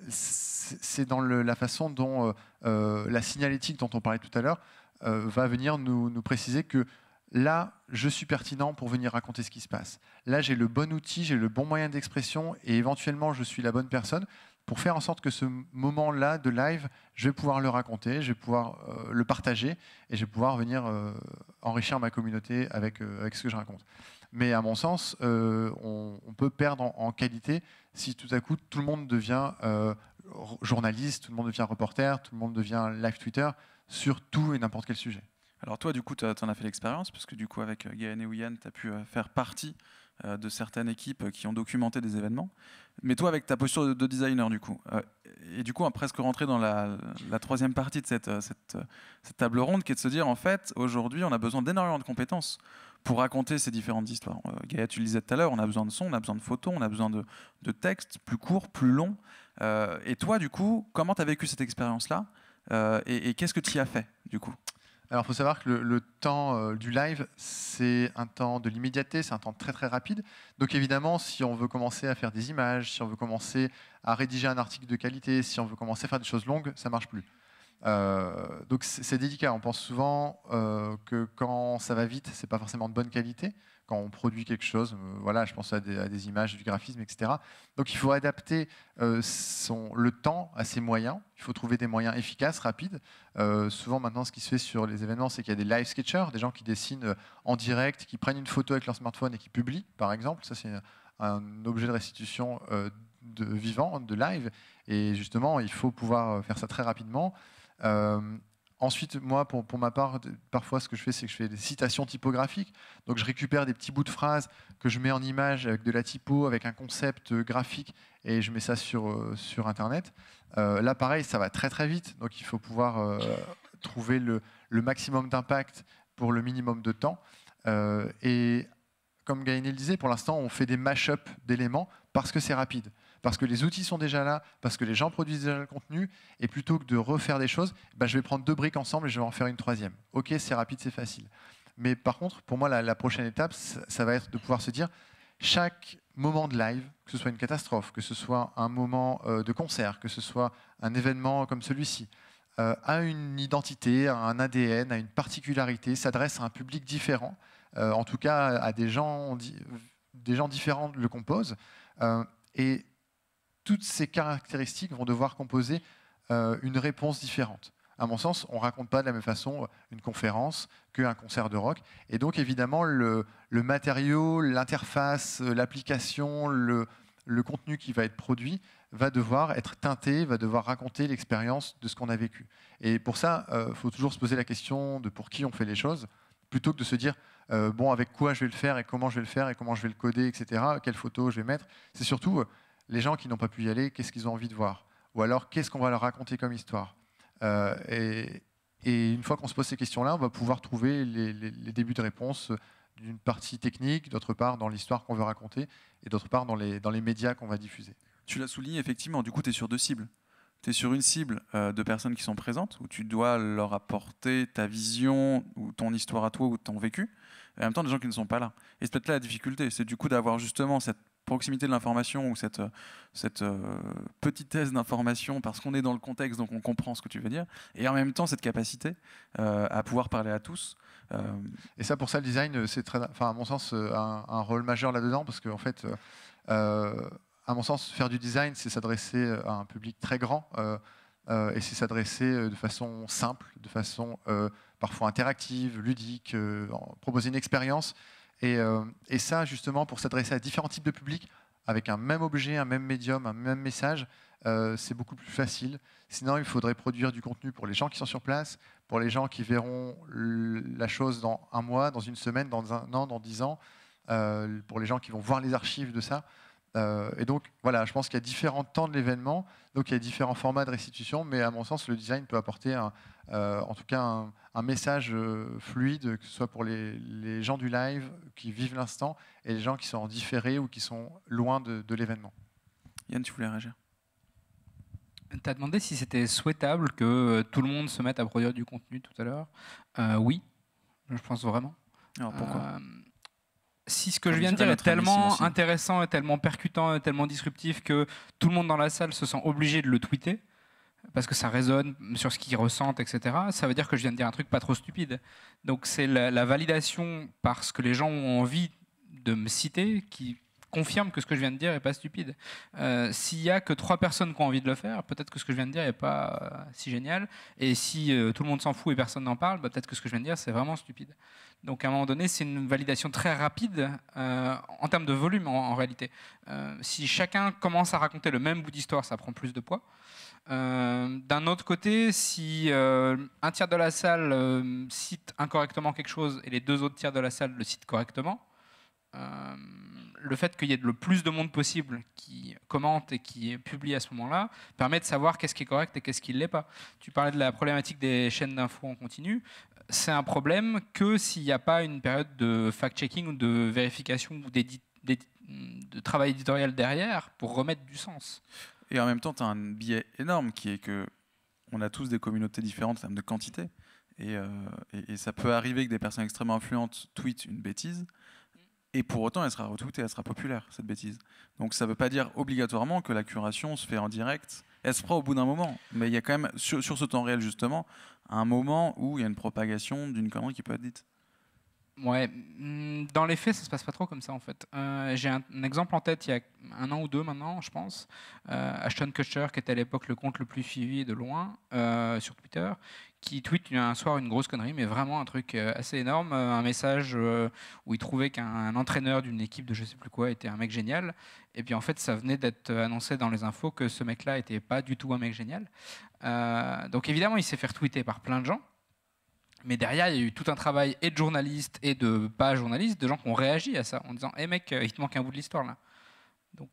c'est dans la façon dont la signalétique dont on parlait tout à l'heure va venir nous préciser que là, je suis pertinent pour venir raconter ce qui se passe. Là, j'ai le bon outil, j'ai le bon moyen d'expression et éventuellement, je suis la bonne personne pour faire en sorte que ce moment-là de live, je vais pouvoir le raconter, je vais pouvoir le partager et je vais pouvoir venir enrichir ma communauté avec ce que je raconte. Mais à mon sens, on peut perdre en qualité si tout à coup, tout le monde devient journaliste, tout le monde devient reporter, tout le monde devient live Twitter sur tout et n'importe quel sujet. Alors toi, du coup, tu en as fait l'expérience, parce que du coup, avec Gaël et Ouyan, tu as pu faire partie de certaines équipes qui ont documenté des événements. Mais toi, avec ta posture de designer, du coup, et du coup, on va presque rentrer dans la troisième partie de cette table ronde, qui est de se dire, en fait, aujourd'hui, on a besoin d'énormément de compétences pour raconter ces différentes histoires. Gaël, tu le disais tout à l'heure, on a besoin de son, on a besoin de photos, on a besoin de textes plus courts, plus longs. Et toi, du coup, comment tu as vécu cette expérience-là et qu'est-ce que tu y as fait, du coup? Alors, il faut savoir que le temps du live, c'est un temps de l'immédiateté, c'est un temps très très rapide. Donc évidemment, si on veut commencer à faire des images, si on veut commencer à rédiger un article de qualité, si on veut commencer à faire des choses longues, ça ne marche plus. Donc c'est délicat. On pense souvent que quand ça va vite, c'est pas forcément de bonne qualité. Quand on produit quelque chose, voilà, je pense à des images, du graphisme, etc. Donc il faut adapter le temps à ses moyens. Il faut trouver des moyens efficaces, rapides. Souvent maintenant, ce qui se fait sur les événements, c'est qu'il y a des live sketchers, des gens qui dessinent en direct, qui prennent une photo avec leur smartphone et qui publient, par exemple. Ça, c'est un objet de restitution vivant, de live. Et justement, il faut pouvoir faire ça très rapidement. Ensuite, moi, pour ma part, parfois, ce que je fais, c'est que je fais des citations typographiques. Donc, je récupère des petits bouts de phrases que je mets en image avec de la typo, avec un concept graphique, et je mets ça sur Internet. Là, pareil, ça va très, très vite. Donc, il faut pouvoir trouver le maximum d'impact pour le minimum de temps. Et comme Gaël disait, pour l'instant, on fait des mash-up d'éléments parce que c'est rapide. Parce que les outils sont déjà là, parce que les gens produisent déjà le contenu, et plutôt que de refaire des choses, je vais prendre 2 briques ensemble et je vais en faire une 3e. Ok, c'est rapide, c'est facile. Mais par contre, pour moi, la prochaine étape, ça va être de pouvoir se dire, chaque moment de live, que ce soit une catastrophe, que ce soit un moment de concert, que ce soit un événement comme celui-ci, a une identité, a un ADN, a une particularité, s'adresse à un public différent, en tout cas à des gens différents le composent, et toutes ces caractéristiques vont devoir composer une réponse différente. À mon sens, on ne raconte pas de la même façon une conférence qu'un concert de rock. Et donc, évidemment, le matériau, l'interface, l'application, le contenu qui va être produit va devoir être teinté, va devoir raconter l'expérience de ce qu'on a vécu. Et pour ça, il faut toujours se poser la question de pour qui on fait les choses, plutôt que de se dire bon, avec quoi je vais le faire et comment je vais le faire et comment je vais le coder, etc., quelle photo je vais mettre. C'est surtout les gens qui n'ont pas pu y aller, qu'est-ce qu'ils ont envie de voir? Ou alors, qu'est-ce qu'on va leur raconter comme histoire? Et une fois qu'on se pose ces questions-là, on va pouvoir trouver les débuts de réponse d'une partie technique, d'autre part dans l'histoire qu'on veut raconter, et d'autre part dans les médias qu'on va diffuser. Tu l'as souligné, effectivement, du coup, tu es sur deux cibles. Tu es sur une cible de personnes qui sont présentes, où tu dois leur apporter ta vision, ou ton histoire à toi, ou ton vécu, et en même temps des gens qui ne sont pas là. Et c'est peut-être là la difficulté, c'est du coup d'avoir justement cette proximité de l'information, ou cette petitesse d'information, parce qu'on est dans le contexte, donc on comprend ce que tu veux dire, et en même temps cette capacité à pouvoir parler à tous. Et ça, pour ça, le design, c'est à mon sens, un rôle majeur là-dedans, parce qu'en fait, à mon sens, faire du design, c'est s'adresser à un public très grand, et c'est s'adresser de façon simple, de façon parfois interactive, ludique, proposer une expérience. Et ça, justement, pour s'adresser à différents types de publics, avec un même objet, un même médium, un même message, c'est beaucoup plus facile. Sinon, il faudrait produire du contenu pour les gens qui sont sur place, pour les gens qui verront la chose dans un mois, dans une semaine, dans un an, dans 10 ans, pour les gens qui vont voir les archives de ça. Et donc, voilà, je pense qu'il y a différents temps de l'événement, donc il y a différents formats de restitution, mais à mon sens, le design peut apporter en tout cas un message fluide, que ce soit pour les gens du live qui vivent l'instant et les gens qui sont en différé ou qui sont loin de l'événement. Yann, tu voulais réagir? Tu as demandé si c'était souhaitable que tout le monde se mette à produire du contenu tout à l'heure. Oui, je pense vraiment. Alors pourquoi? Si ce que je viens de dire est tellement intéressant, et tellement percutant, et tellement disruptif que tout le monde dans la salle se sent obligé de le tweeter, parce que ça résonne sur ce qu'ils ressentent, etc., ça veut dire que je viens de dire un truc pas trop stupide. Donc c'est la validation parce que les gens ont envie de me citer qui confirme que ce que je viens de dire n'est pas stupide. S'il n'y a que 3 personnes qui ont envie de le faire, peut-être que ce que je viens de dire n'est pas si génial. Et si tout le monde s'en fout et personne n'en parle, peut-être que ce que je viens de dire, c'est vraiment stupide. Donc à un moment donné, c'est une validation très rapide en termes de volume en réalité. Si chacun commence à raconter le même bout d'histoire, ça prend plus de poids. D'un autre côté, si un tiers de la salle cite incorrectement quelque chose et les 2 autres tiers de la salle le citent correctement, le fait qu'il y ait le plus de monde possible qui commente et qui publie à ce moment-là permet de savoir qu'est-ce qui est correct et qu'est-ce qui ne l'est pas. Tu parlais de la problématique des chaînes d'infos en continu. C'est un problème que s'il n'y a pas une période de fact-checking ou de vérification ou de travail éditorial derrière pour remettre du sens. Et en même temps, tu as un biais énorme qui est que on a tous des communautés différentes en termes de quantité. Et ça peut arriver que des personnes extrêmement influentes tweetent une bêtise. Et pour autant, elle sera retweetée, elle sera populaire, cette bêtise. Donc ça ne veut pas dire obligatoirement que la curation se fait en direct. Elle se fera au bout d'un moment. Mais il y a quand même, sur ce temps réel justement, un moment où il y a une propagation d'une connerie qui peut être dite. Ouais, dans les faits, ça se passe pas trop comme ça en fait. J'ai un exemple en tête il y a 1 an ou 2 maintenant, je pense. Ashton Kutcher, qui était à l'époque le compte le plus suivi de loin sur Twitter, qui tweet un soir une grosse connerie, mais vraiment un truc assez énorme, un message où il trouvait qu'un entraîneur d'une équipe de je sais plus quoi était un mec génial. Et puis en fait, ça venait d'être annoncé dans les infos que ce mec-là était pas du tout un mec génial. Donc évidemment, il s'est fait retweeter par plein de gens. Mais derrière, il y a eu tout un travail et de journalistes et de pas journalistes, de gens qui ont réagi à ça en disant « Hé mec, il te manque un bout de l'histoire là ». Donc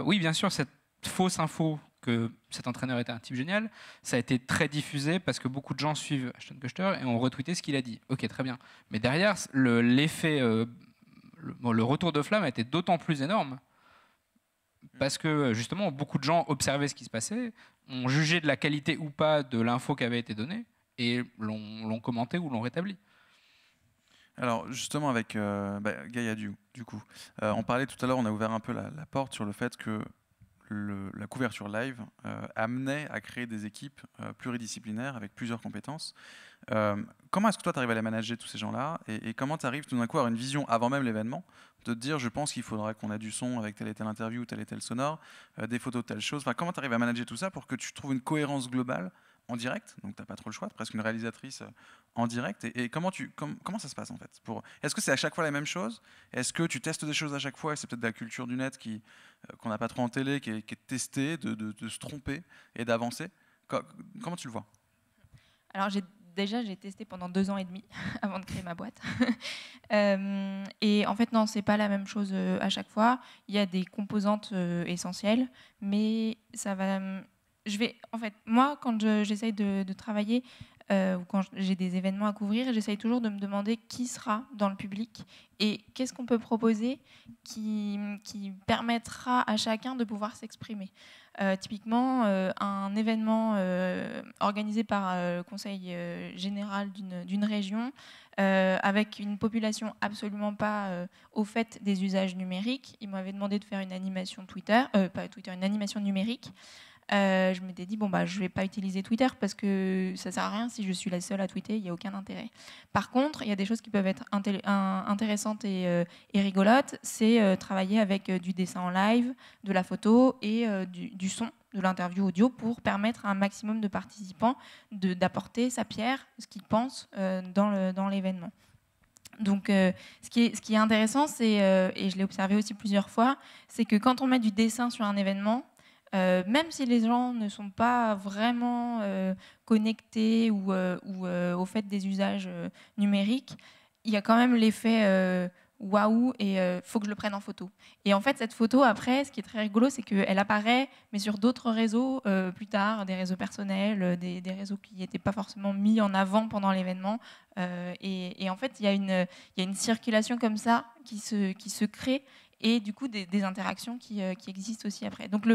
oui, bien sûr, cette fausse info que cet entraîneur était un type génial, ça a été très diffusé parce que beaucoup de gens suivent Ashton Kutcher et ont retweeté ce qu'il a dit. Ok, très bien. Mais derrière, l'effet, le retour de flamme a été d'autant plus énorme parce que justement, beaucoup de gens observaient ce qui se passait, ont jugé de la qualité ou pas de l'info qui avait été donnée, et l'ont commenté ou l'ont rétabli. Alors justement avec Gaïa du coup, on parlait tout à l'heure, on a ouvert un peu la porte sur le fait que la couverture live amenait à créer des équipes pluridisciplinaires avec plusieurs compétences. Comment est-ce que toi tu arrives à les manager tous ces gens-là et comment tu arrives tout d'un coup à avoir une vision avant même l'événement de te dire je pense qu'il faudra qu'on ait du son avec telle et telle interview, tel et tel sonore, des photos de telle chose. Enfin, comment tu arrives à manager tout ça pour que tu trouves une cohérence globale en direct, donc tu n'as pas trop le choix, tu es presque une réalisatrice en direct. Et comment ça se passe en fait Est-ce que c'est à chaque fois la même chose? Est-ce que tu testes des choses à chaque fois et c'est peut-être de la culture du net qu'on n'a pas trop en télé, qui est testée, de se tromper et d'avancer? Comment tu le vois? Alors j'ai déjà, j'ai testé pendant 2 ans et demi avant de créer ma boîte. Et en fait, non, c'est pas la même chose à chaque fois. Il y a des composantes essentielles, mais ça va. En fait, moi, quand j'essaye de travailler ou quand j'ai des événements à couvrir, j'essaye toujours de me demander qui sera dans le public et qu'est-ce qu'on peut proposer qui permettra à chacun de pouvoir s'exprimer. Typiquement, un événement organisé par le conseil général d'une région avec une population absolument pas au fait des usages numériques. Il m'avait demandé de faire une animation une animation numérique. Je m'étais dit, bon, je ne vais pas utiliser Twitter parce que ça ne sert à rien si je suis la seule à tweeter, il n'y a aucun intérêt. Par contre, il y a des choses qui peuvent être intéressantes et rigolotes. C'est travailler avec du dessin en live, de la photo et du son, de l'interview audio pour permettre à un maximum de participants d'apporter sa pierre, ce qu'ils pensent dans l'événement. Donc, ce qui est intéressant, et je l'ai observé aussi plusieurs fois, c'est que quand on met du dessin sur un événement, même si les gens ne sont pas vraiment connectés ou au fait des usages numériques, il y a quand même l'effet waouh et faut que je le prenne en photo. Et en fait, cette photo, après, ce qui est très rigolo, c'est qu'elle apparaît, mais sur d'autres réseaux plus tard, des réseaux personnels, des réseaux qui n'étaient pas forcément mis en avant pendant l'événement. Et en fait, il y a une circulation comme ça qui se crée et du coup des interactions qui existent aussi après. Donc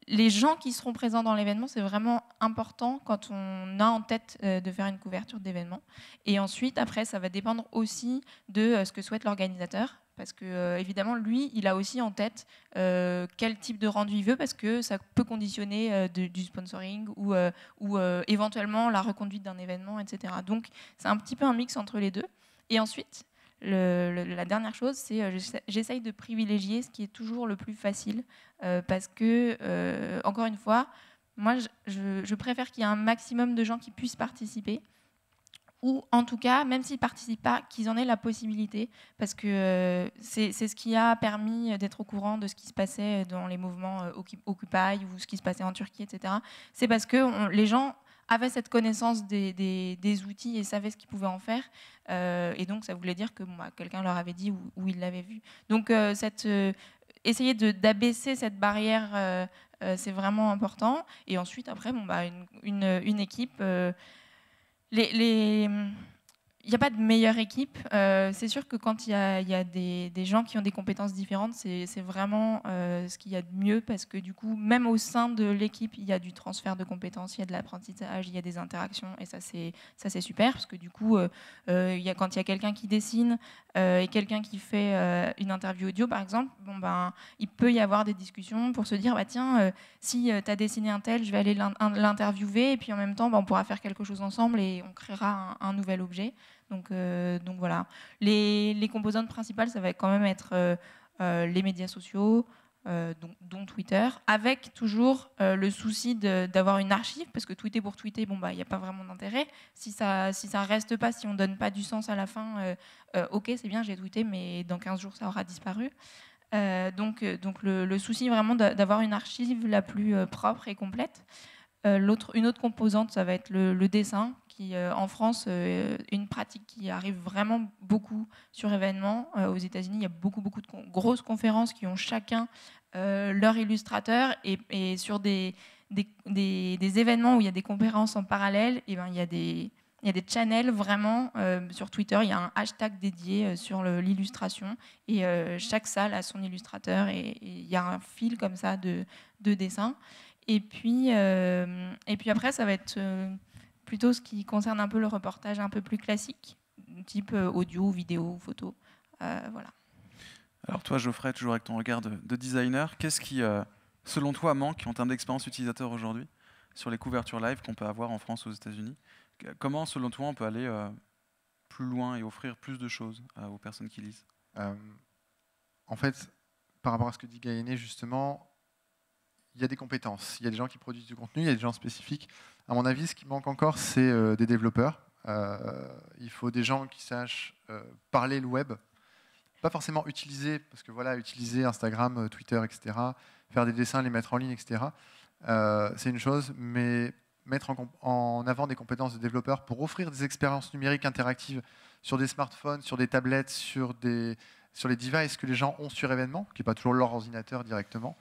les gens qui seront présents dans l'événement, c'est vraiment important quand on a en tête de faire une couverture d'événement. Et ensuite, après, ça va dépendre aussi de ce que souhaite l'organisateur. Parce que, évidemment, lui, il a aussi en tête quel type de rendu il veut, parce que ça peut conditionner du sponsoring ou éventuellement la reconduite d'un événement, etc. Donc, c'est un petit peu un mix entre les deux. Et ensuite, la dernière chose, c'est j'essaye de privilégier ce qui est toujours le plus facile parce que, encore une fois, moi, je préfère qu'il y ait un maximum de gens qui puissent participer ou en tout cas, même s'ils ne participent pas, qu'ils en aient la possibilité parce que c'est ce qui a permis d'être au courant de ce qui se passait dans les mouvements Occupy ou ce qui se passait en Turquie, etc. C'est parce que les gens avaient cette connaissance des outils et savaient ce qu'ils pouvaient en faire. Et donc, ça voulait dire que quelqu'un leur avait dit ou ils l'avaient vu. Donc, essayer d'abaisser cette barrière, c'est vraiment important. Et ensuite, après, une équipe... il n'y a pas de meilleure équipe. C'est sûr que quand il y a des gens qui ont des compétences différentes, c'est vraiment ce qu'il y a de mieux parce que du coup, même au sein de l'équipe, il y a du transfert de compétences, il y a de l'apprentissage, il y a des interactions et ça c'est super parce que du coup, quand il y a quelqu'un qui dessine et quelqu'un qui fait une interview audio par exemple, il peut y avoir des discussions pour se dire tiens, si tu as dessiné un tel, je vais aller l'interviewer et puis en même temps, on pourra faire quelque chose ensemble et on créera un nouvel objet. Donc voilà. Les composantes principales, ça va quand même être les médias sociaux, dont Twitter, avec toujours le souci d'avoir une archive, parce que tweeter pour tweeter, il n'y a pas vraiment d'intérêt. Si ça reste pas, si on donne pas du sens à la fin, ok, c'est bien, j'ai tweeté, mais dans 15 jours, ça aura disparu. Donc le souci vraiment d'avoir une archive la plus propre et complète. Une autre composante, ça va être le dessin, qui en France, une pratique qui arrive vraiment beaucoup sur événements. Aux États-Unis, il y a beaucoup de grosses conférences qui ont chacun leur illustrateur et sur des événements où il y a des conférences en parallèle, il y a des channels vraiment sur Twitter, il y a un hashtag dédié sur l'illustration et chaque salle a son illustrateur et il y a un fil comme ça de dessin. Et puis après, ça va être plutôt ce qui concerne un peu le reportage un peu plus classique, type audio, vidéo, photo. Voilà. Alors toi, Geoffrey, toujours avec ton regard de designer, qu'est-ce qui, selon toi, manque en termes d'expérience utilisateur aujourd'hui sur les couvertures live qu'on peut avoir en France ou aux États-Unis? Comment, selon toi, on peut aller plus loin et offrir plus de choses aux personnes qui lisent? En fait, par rapport à ce que dit Gaëné, justement, il y a des compétences. Il y a des gens qui produisent du contenu, il y a des gens spécifiques. À mon avis, ce qui manque encore, c'est des développeurs. Il faut des gens qui sachent parler le web. Pas forcément utiliser, parce que voilà, utiliser Instagram, Twitter, etc., faire des dessins, les mettre en ligne, etc., c'est une chose, mais mettre en avant des compétences de développeurs pour offrir des expériences numériques interactives sur des smartphones, sur des tablettes, sur les devices que les gens ont sur événement, qui n'est pas toujours leur ordinateur directement.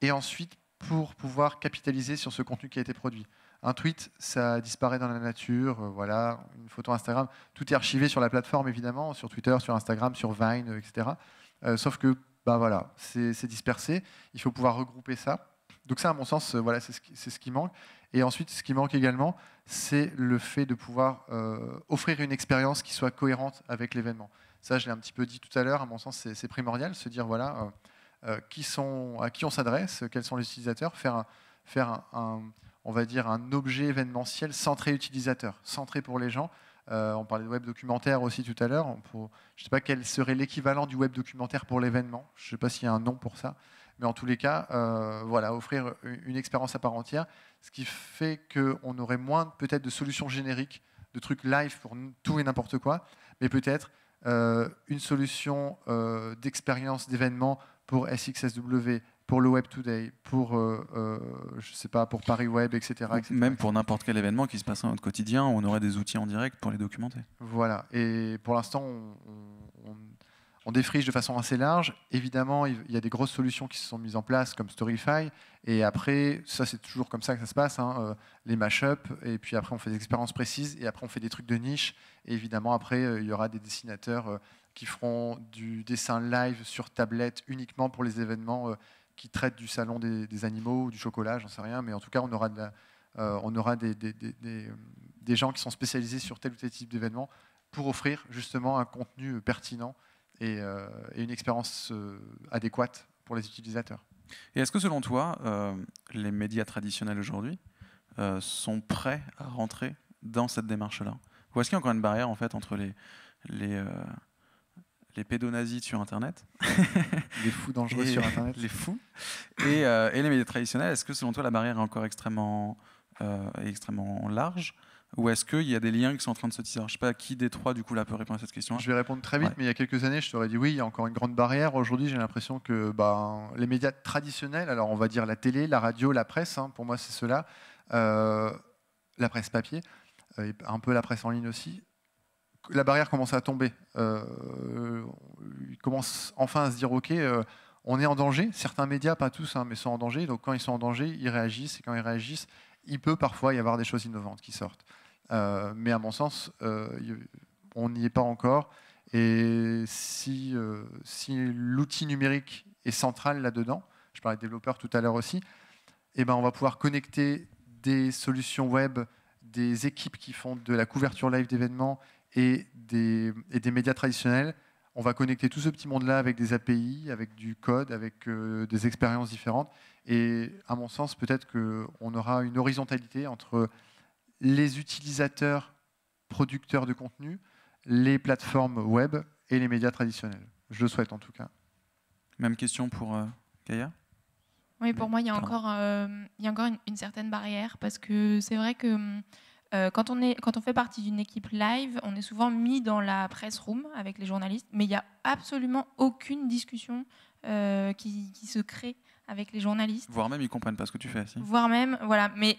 Et ensuite, pour pouvoir capitaliser sur ce contenu qui a été produit. Un tweet, ça disparaît dans la nature, voilà, une photo Instagram, tout est archivé sur la plateforme évidemment, sur Twitter, sur Instagram, sur Vine, etc. Sauf que voilà, c'est dispersé, il faut pouvoir regrouper ça. Donc ça, à mon sens, voilà, c'est ce qui manque. Et ensuite, ce qui manque également, c'est le fait de pouvoir offrir une expérience qui soit cohérente avec l'événement. Ça, je l'ai un petit peu dit tout à l'heure, à mon sens, c'est primordial, se dire, voilà, à qui on s'adresse, quels sont les utilisateurs, faire on va dire, un objet événementiel centré utilisateur, centré pour les gens. On parlait de web documentaire aussi tout à l'heure. Je ne sais pas quel serait l'équivalent du web documentaire pour l'événement. Je ne sais pas s'il y a un nom pour ça. Mais en tous les cas, voilà, offrir une expérience à part entière, ce qui fait qu'on aurait moins peut-être de solutions génériques, de trucs live pour tout et n'importe quoi, mais peut-être une solution d'expérience d'événement pour SXSW, pour le Web Today, pour, je sais pas, pour Paris Web, etc. Même pour n'importe quel événement qui se passe dans notre quotidien, on aurait des outils en direct pour les documenter. Voilà, et pour l'instant, on défriche de façon assez large. Évidemment, il y a des grosses solutions qui se sont mises en place, comme Storify, et après, ça c'est toujours comme ça que ça se passe, hein, les mash-up, et puis après on fait des expériences précises, et après on fait des trucs de niche, et évidemment après, il y aura des dessinateurs qui feront du dessin live sur tablette uniquement pour les événements qui traitent du salon des animaux ou du chocolat, j'en sais rien, mais en tout cas, on aura des gens qui sont spécialisés sur tel ou tel type d'événement pour offrir justement un contenu pertinent et une expérience adéquate pour les utilisateurs. Et est-ce que selon toi, les médias traditionnels aujourd'hui sont prêts à rentrer dans cette démarche-là? Ou est-ce qu'il y a encore une barrière en fait entre les pédonazis sur Internet, les fous dangereux sur Internet, les fous, et les médias traditionnels? Est-ce que selon toi la barrière est encore extrêmement large, ou est-ce qu'il y a des liens qui sont en train de se tisser? Je ne sais pas qui des trois du coup là peut répondre à cette question. Je vais répondre très vite, mais il y a quelques années, je t'aurais dit oui, il y a encore une grande barrière. Aujourd'hui, j'ai l'impression que les médias traditionnels, alors on va dire la télé, la radio, la presse, hein, pour moi c'est cela, la presse papier, un peu la presse en ligne aussi. La barrière commence à tomber. Ils commencent enfin à se dire ok, on est en danger. Certains médias, pas tous, hein, mais sont en danger. Donc quand ils sont en danger, ils réagissent. Et quand ils réagissent, il peut parfois y avoir des choses innovantes qui sortent. Mais à mon sens, on n'y est pas encore. Et si l'outil numérique est central là-dedans, je parlais de développeurs tout à l'heure aussi, eh ben on va pouvoir connecter des solutions web, des équipes qui font de la couverture live d'événements et des médias traditionnels. On va connecter tout ce petit monde-là avec des API, avec du code, avec des expériences différentes. Et à mon sens, peut-être qu'on aura une horizontalité entre les utilisateurs, producteurs de contenu, les plateformes web et les médias traditionnels. Je le souhaite en tout cas. Même question pour Gaïa? Oui, pour moi, il y a encore une certaine barrière, parce que c'est vrai que quand on fait partie d'une équipe live, on est souvent mis dans la press room avec les journalistes, mais il n'y a absolument aucune discussion qui se crée avec les journalistes. Voire même, ils ne comprennent pas ce que tu fais. Si. Voire même, voilà. Mais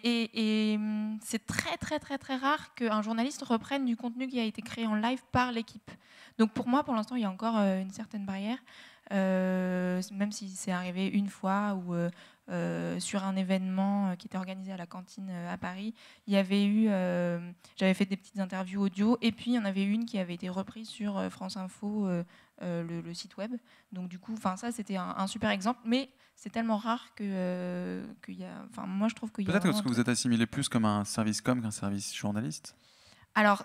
c'est très, très, très, très rare qu'un journaliste reprenne du contenu qui a été créé en live par l'équipe. Donc pour moi, pour l'instant, il y a encore une certaine barrière. Même si c'est arrivé une fois ou sur un événement qui était organisé à la cantine à Paris, il y avait eu, j'avais fait des petites interviews audio, et puis il y en avait une qui avait été reprise sur France Info, le site web. Donc du coup, ça c'était un super exemple, mais c'est tellement rare qu'il y a. Moi je trouve qu'il y a. Peut-être que vous êtes assimilé plus comme un service com qu'un service journaliste. Alors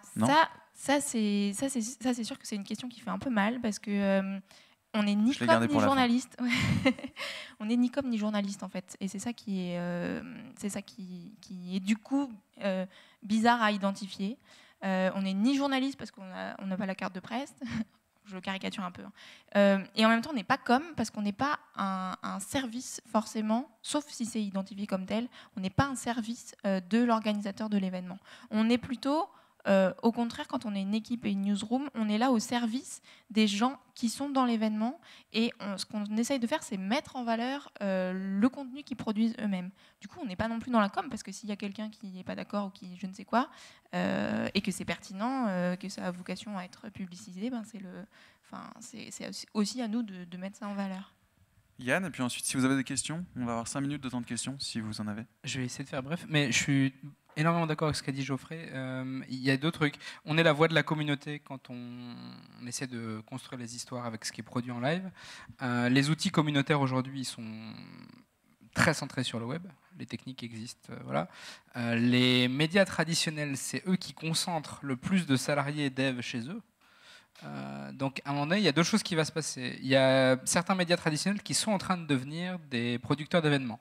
ça c'est sûr que c'est une question qui fait un peu mal, parce que on n'est ni com ni journaliste. On n'est ni com ni journaliste en fait, et c'est ça qui est du coup bizarre à identifier. On n'est ni journaliste parce qu'on n'a pas la carte de presse. Je caricature un peu. Et en même temps, on n'est pas com parce qu'on n'est pas un service forcément, sauf si c'est identifié comme tel. On n'est pas un service de l'organisateur de l'événement. On est plutôt Au contraire, quand on est une équipe et une newsroom, on est là au service des gens qui sont dans l'événement. Et ce qu'on essaye de faire, c'est mettre en valeur le contenu qu'ils produisent eux-mêmes. Du coup, on n'est pas non plus dans la com, parce que s'il y a quelqu'un qui n'est pas d'accord ou qui je ne sais quoi, et que c'est pertinent, que ça a vocation à être publicisé, ben c'est aussi à nous de mettre ça en valeur. Yann, et puis ensuite, si vous avez des questions, on va avoir 5 minutes de temps de questions, si vous en avez. Je vais essayer de faire bref, mais je suis énormément d'accord avec ce qu'a dit Geoffrey. Il y a deux trucs. On est la voix de la communauté quand on essaie de construire les histoires avec ce qui est produit en live. Les outils communautaires aujourd'hui sont très centrés sur le web. Les techniques existent. Voilà. Les médias traditionnels, c'est eux qui concentrent le plus de salariés dev chez eux. Donc à un moment donné, il y a deux choses qui vont se passer. Il y a certains médias traditionnels qui sont en train de devenir des producteurs d'événements.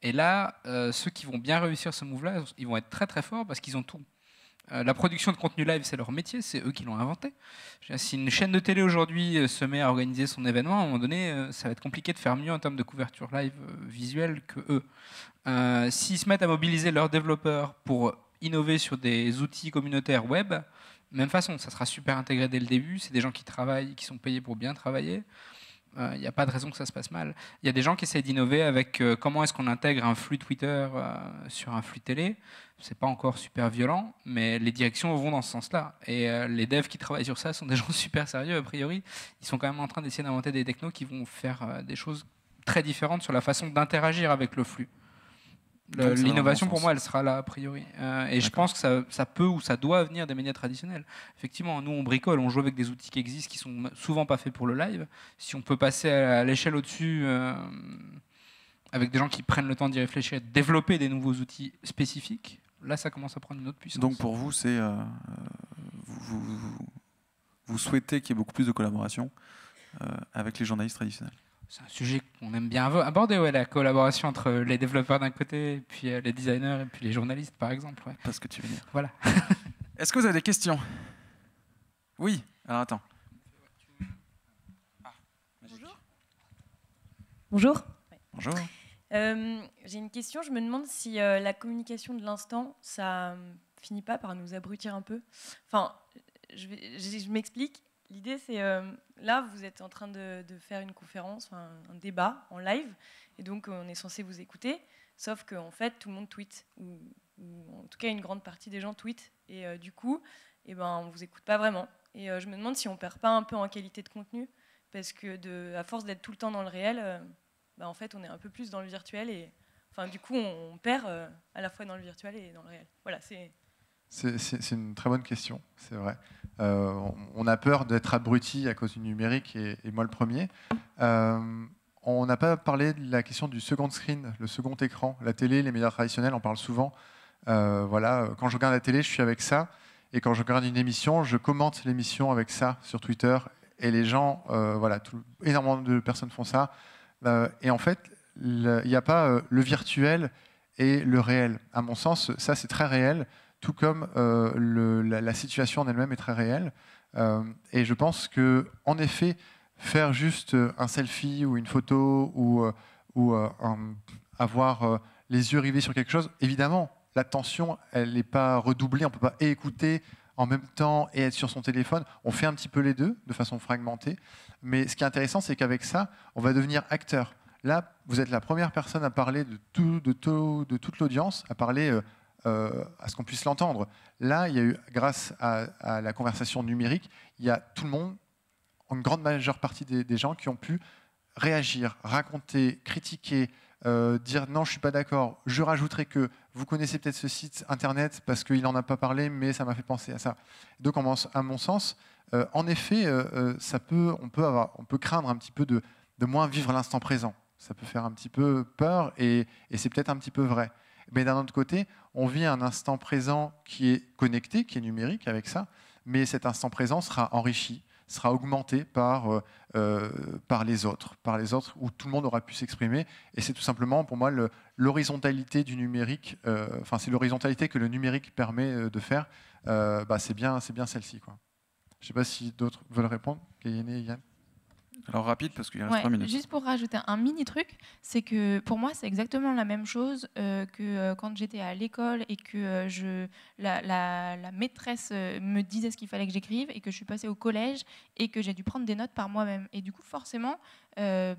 Et là, ceux qui vont bien réussir ce move-là, ils vont être très très forts parce qu'ils ont tout. La production de contenu live, c'est leur métier, c'est eux qui l'ont inventé. Si une chaîne de télé aujourd'hui se met à organiser son événement, à un moment donné, ça va être compliqué de faire mieux en termes de couverture live visuelle que eux. S'ils se mettent à mobiliser leurs développeurs pour innover sur des outils communautaires web, même façon, ça sera super intégré dès le début. C'est des gens qui travaillent, qui sont payés pour bien travailler. Il n'y a pas de raison que ça se passe mal. Il y a des gens qui essaient d'innover avec comment est-ce qu'on intègre un flux Twitter sur un flux télé. C'est pas encore super violent, mais les directions vont dans ce sens-là. Et les devs qui travaillent sur ça sont des gens super sérieux, a priori. Ils sont quand même en train d'essayer d'inventer des technos qui vont faire des choses très différentes sur la façon d'interagir avec le flux. L'innovation, pour moi, elle sera là, a priori. Et je pense que ça peut ou ça doit venir des médias traditionnels. Effectivement, nous, on bricole, on joue avec des outils qui existent, qui sont souvent pas faits pour le live. Si on peut passer à l'échelle au-dessus, avec des gens qui prennent le temps d'y réfléchir, de développer des nouveaux outils spécifiques, là, ça commence à prendre une autre puissance. Donc pour vous, c'est vous souhaitez qu'il y ait beaucoup plus de collaboration avec les journalistes traditionnels. C'est un sujet qu'on aime bien aborder, ouais, la collaboration entre les développeurs d'un côté, et puis les designers, et puis les journalistes, par exemple. Ouais. Parce que tu veux dire. Voilà. Est-ce que vous avez des questions? Oui. Alors attends. Bonjour. Bonjour. Bonjour. J'ai une question. Je me demande si la communication de l'instant, ça finit pas par nous abrutir un peu. Enfin, je m'explique. L'idée, c'est là, vous êtes en train de faire une conférence, un débat en live, et donc on est censé vous écouter, sauf qu'en fait, tout le monde tweet, ou en tout cas une grande partie des gens tweetent, et du coup, on ne vous écoute pas vraiment. Et je me demande si on ne perd pas un peu en qualité de contenu, parce que à force d'être tout le temps dans le réel, en fait, on est un peu plus dans le virtuel, et du coup, on perd à la fois dans le virtuel et dans le réel. Voilà, C'est une très bonne question, c'est vrai. On a peur d'être abruti à cause du numérique, et moi le premier. On n'a pas parlé de la question du second screen, le second écran. La télé, les médias traditionnels en parlent souvent. Voilà, quand je regarde la télé, je suis avec ça. Et quand je regarde une émission, je commente l'émission avec ça sur Twitter. Et les gens, énormément de personnes font ça. Et en fait, il n'y a pas le virtuel et le réel. À mon sens, ça c'est très réel. Tout comme la situation en elle-même est très réelle. Et je pense qu'en effet, faire juste un selfie ou une photo ou avoir les yeux rivés sur quelque chose, évidemment, l'attention, elle n'est pas redoublée. On ne peut pas écouter en même temps et être sur son téléphone. On fait un petit peu les deux de façon fragmentée. Mais ce qui est intéressant, c'est qu'avec ça, on va devenir acteur. Là, vous êtes la première personne à parler de toute l'audience, à parler à ce qu'on puisse l'entendre. Là, il y a eu, grâce à la conversation numérique, il y a tout le monde, une grande majeure partie des gens qui ont pu réagir, raconter, critiquer, dire non, je ne suis pas d'accord. Je rajouterai que vous connaissez peut-être ce site internet parce qu'il n'en a pas parlé, mais ça m'a fait penser à ça. Donc, à mon sens, en effet, on peut craindre un petit peu de moins vivre l'instant présent. Ça peut faire un petit peu peur et c'est peut-être un petit peu vrai. Mais d'un autre côté, on vit un instant présent qui est connecté, qui est numérique avec ça, mais cet instant présent sera enrichi, sera augmenté par les autres, où tout le monde aura pu s'exprimer. Et c'est tout simplement, pour moi, l'horizontalité du numérique, c'est l'horizontalité que le numérique permet de faire, c'est bien celle-ci, quoi. Je ne sais pas si d'autres veulent répondre. Yann ? Alors rapide, parce qu'il reste 3 minutes. Juste pour rajouter un mini truc, c'est que pour moi, c'est exactement la même chose que quand j'étais à l'école et que la maîtresse me disait ce qu'il fallait que j'écrive et que je suis passée au collège et que j'ai dû prendre des notes par moi-même. Et du coup, forcément, je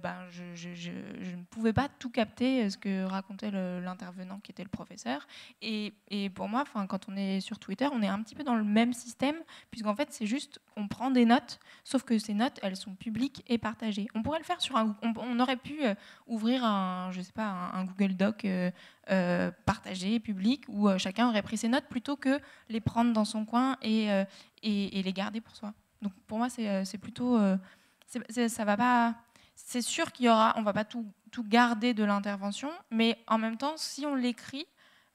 ne pouvais pas tout capter ce que racontait l'intervenant qui était le professeur. Et pour moi, quand on est sur Twitter, on est un petit peu dans le même système, puisqu'en fait, c'est juste qu'on prend des notes, sauf que ces notes, elles sont publiques et partagées. On pourrait le faire sur on aurait pu ouvrir un Google Doc partagé, public, où chacun aurait pris ses notes plutôt que les prendre dans son coin et les garder pour soi. Donc pour moi, c'est plutôt... ça va pas... C'est sûr on va pas tout garder de l'intervention, mais en même temps, si on l'écrit,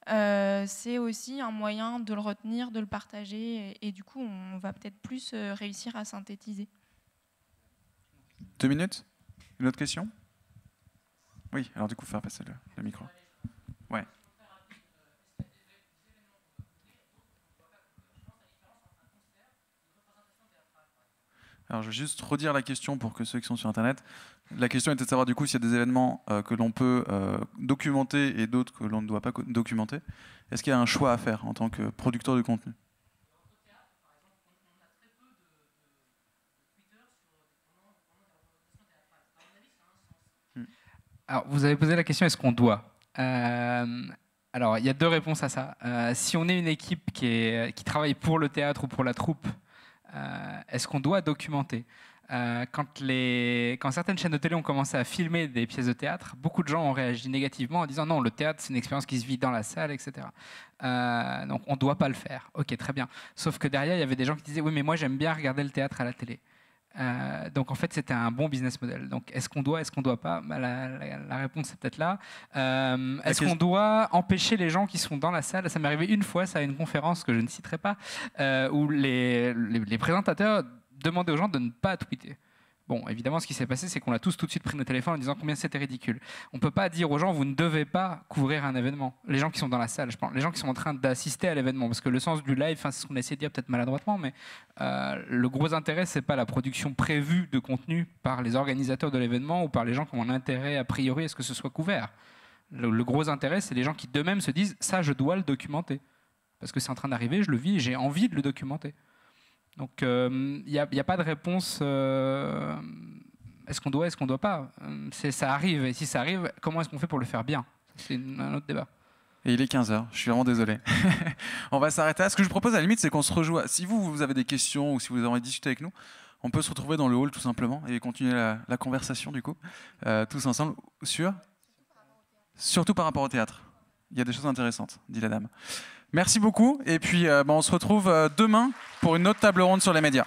c'est aussi un moyen de le retenir, de le partager, et du coup, on va peut-être plus réussir à synthétiser. 2 minutes? Une autre question? Oui, alors du coup, faire passer le micro. Ouais. Alors, je vais juste redire la question pour que ceux qui sont sur Internet. La question était de savoir du coup s'il y a des événements que l'on peut documenter et d'autres que l'on ne doit pas documenter. Est-ce qu'il y a un choix à faire en tant que producteur de contenu? Alors, vous avez posé la question, est-ce qu'on doit Alors, il y a 2 réponses à ça. Si on est une équipe qui travaille pour le théâtre ou pour la troupe, est-ce qu'on doit documenter? Quand certaines chaînes de télé ont commencé à filmer des pièces de théâtre, beaucoup de gens ont réagi négativement en disant non, le théâtre, c'est une expérience qui se vit dans la salle, etc. Donc, on ne doit pas le faire. Ok, très bien. Sauf que derrière, il y avait des gens qui disaient oui, mais moi, j'aime bien regarder le théâtre à la télé. Donc en fait c'était un bon business model. Donc est-ce qu'on doit pas? La réponse est peut-être là. Est-ce qu'on doit empêcher les gens qui sont dans la salle? Ça m'est arrivé une fois, ça à une conférence que je ne citerai pas, où les présentateurs demandaient aux gens de ne pas tweeter. Bon, évidemment, ce qui s'est passé, c'est qu'on a tous tout de suite pris nos téléphones en disant combien c'était ridicule. On ne peut pas dire aux gens, vous ne devez pas couvrir un événement. Les gens qui sont dans la salle, je pense, les gens qui sont en train d'assister à l'événement, parce que le sens du live, c'est ce qu'on a essayé de dire peut-être maladroitement, mais le gros intérêt, c'est pas la production prévue de contenu par les organisateurs de l'événement ou par les gens qui ont un intérêt a priori à ce que ce soit couvert. Le gros intérêt, c'est les gens qui d'eux-mêmes se disent, ça, je dois le documenter. Parce que c'est en train d'arriver, je le vis et j'ai envie de le documenter. Donc, il n'y a pas de réponse. Est-ce qu'on doit, est-ce qu'on ne doit pas? Ça arrive. Et si ça arrive, comment est-ce qu'on fait pour le faire bien? C'est un autre débat. Et il est 15h, je suis vraiment désolé. On va s'arrêter là. Ce que je propose à la limite, c'est qu'on se rejoue. Si vous avez des questions ou si vous avez envie de discuter avec nous, on peut se retrouver dans le hall tout simplement et continuer la conversation du coup, tous ensemble, surtout par rapport au théâtre. Il y a des choses intéressantes, dit la dame. Merci beaucoup et puis on se retrouve demain pour une autre table ronde sur les médias.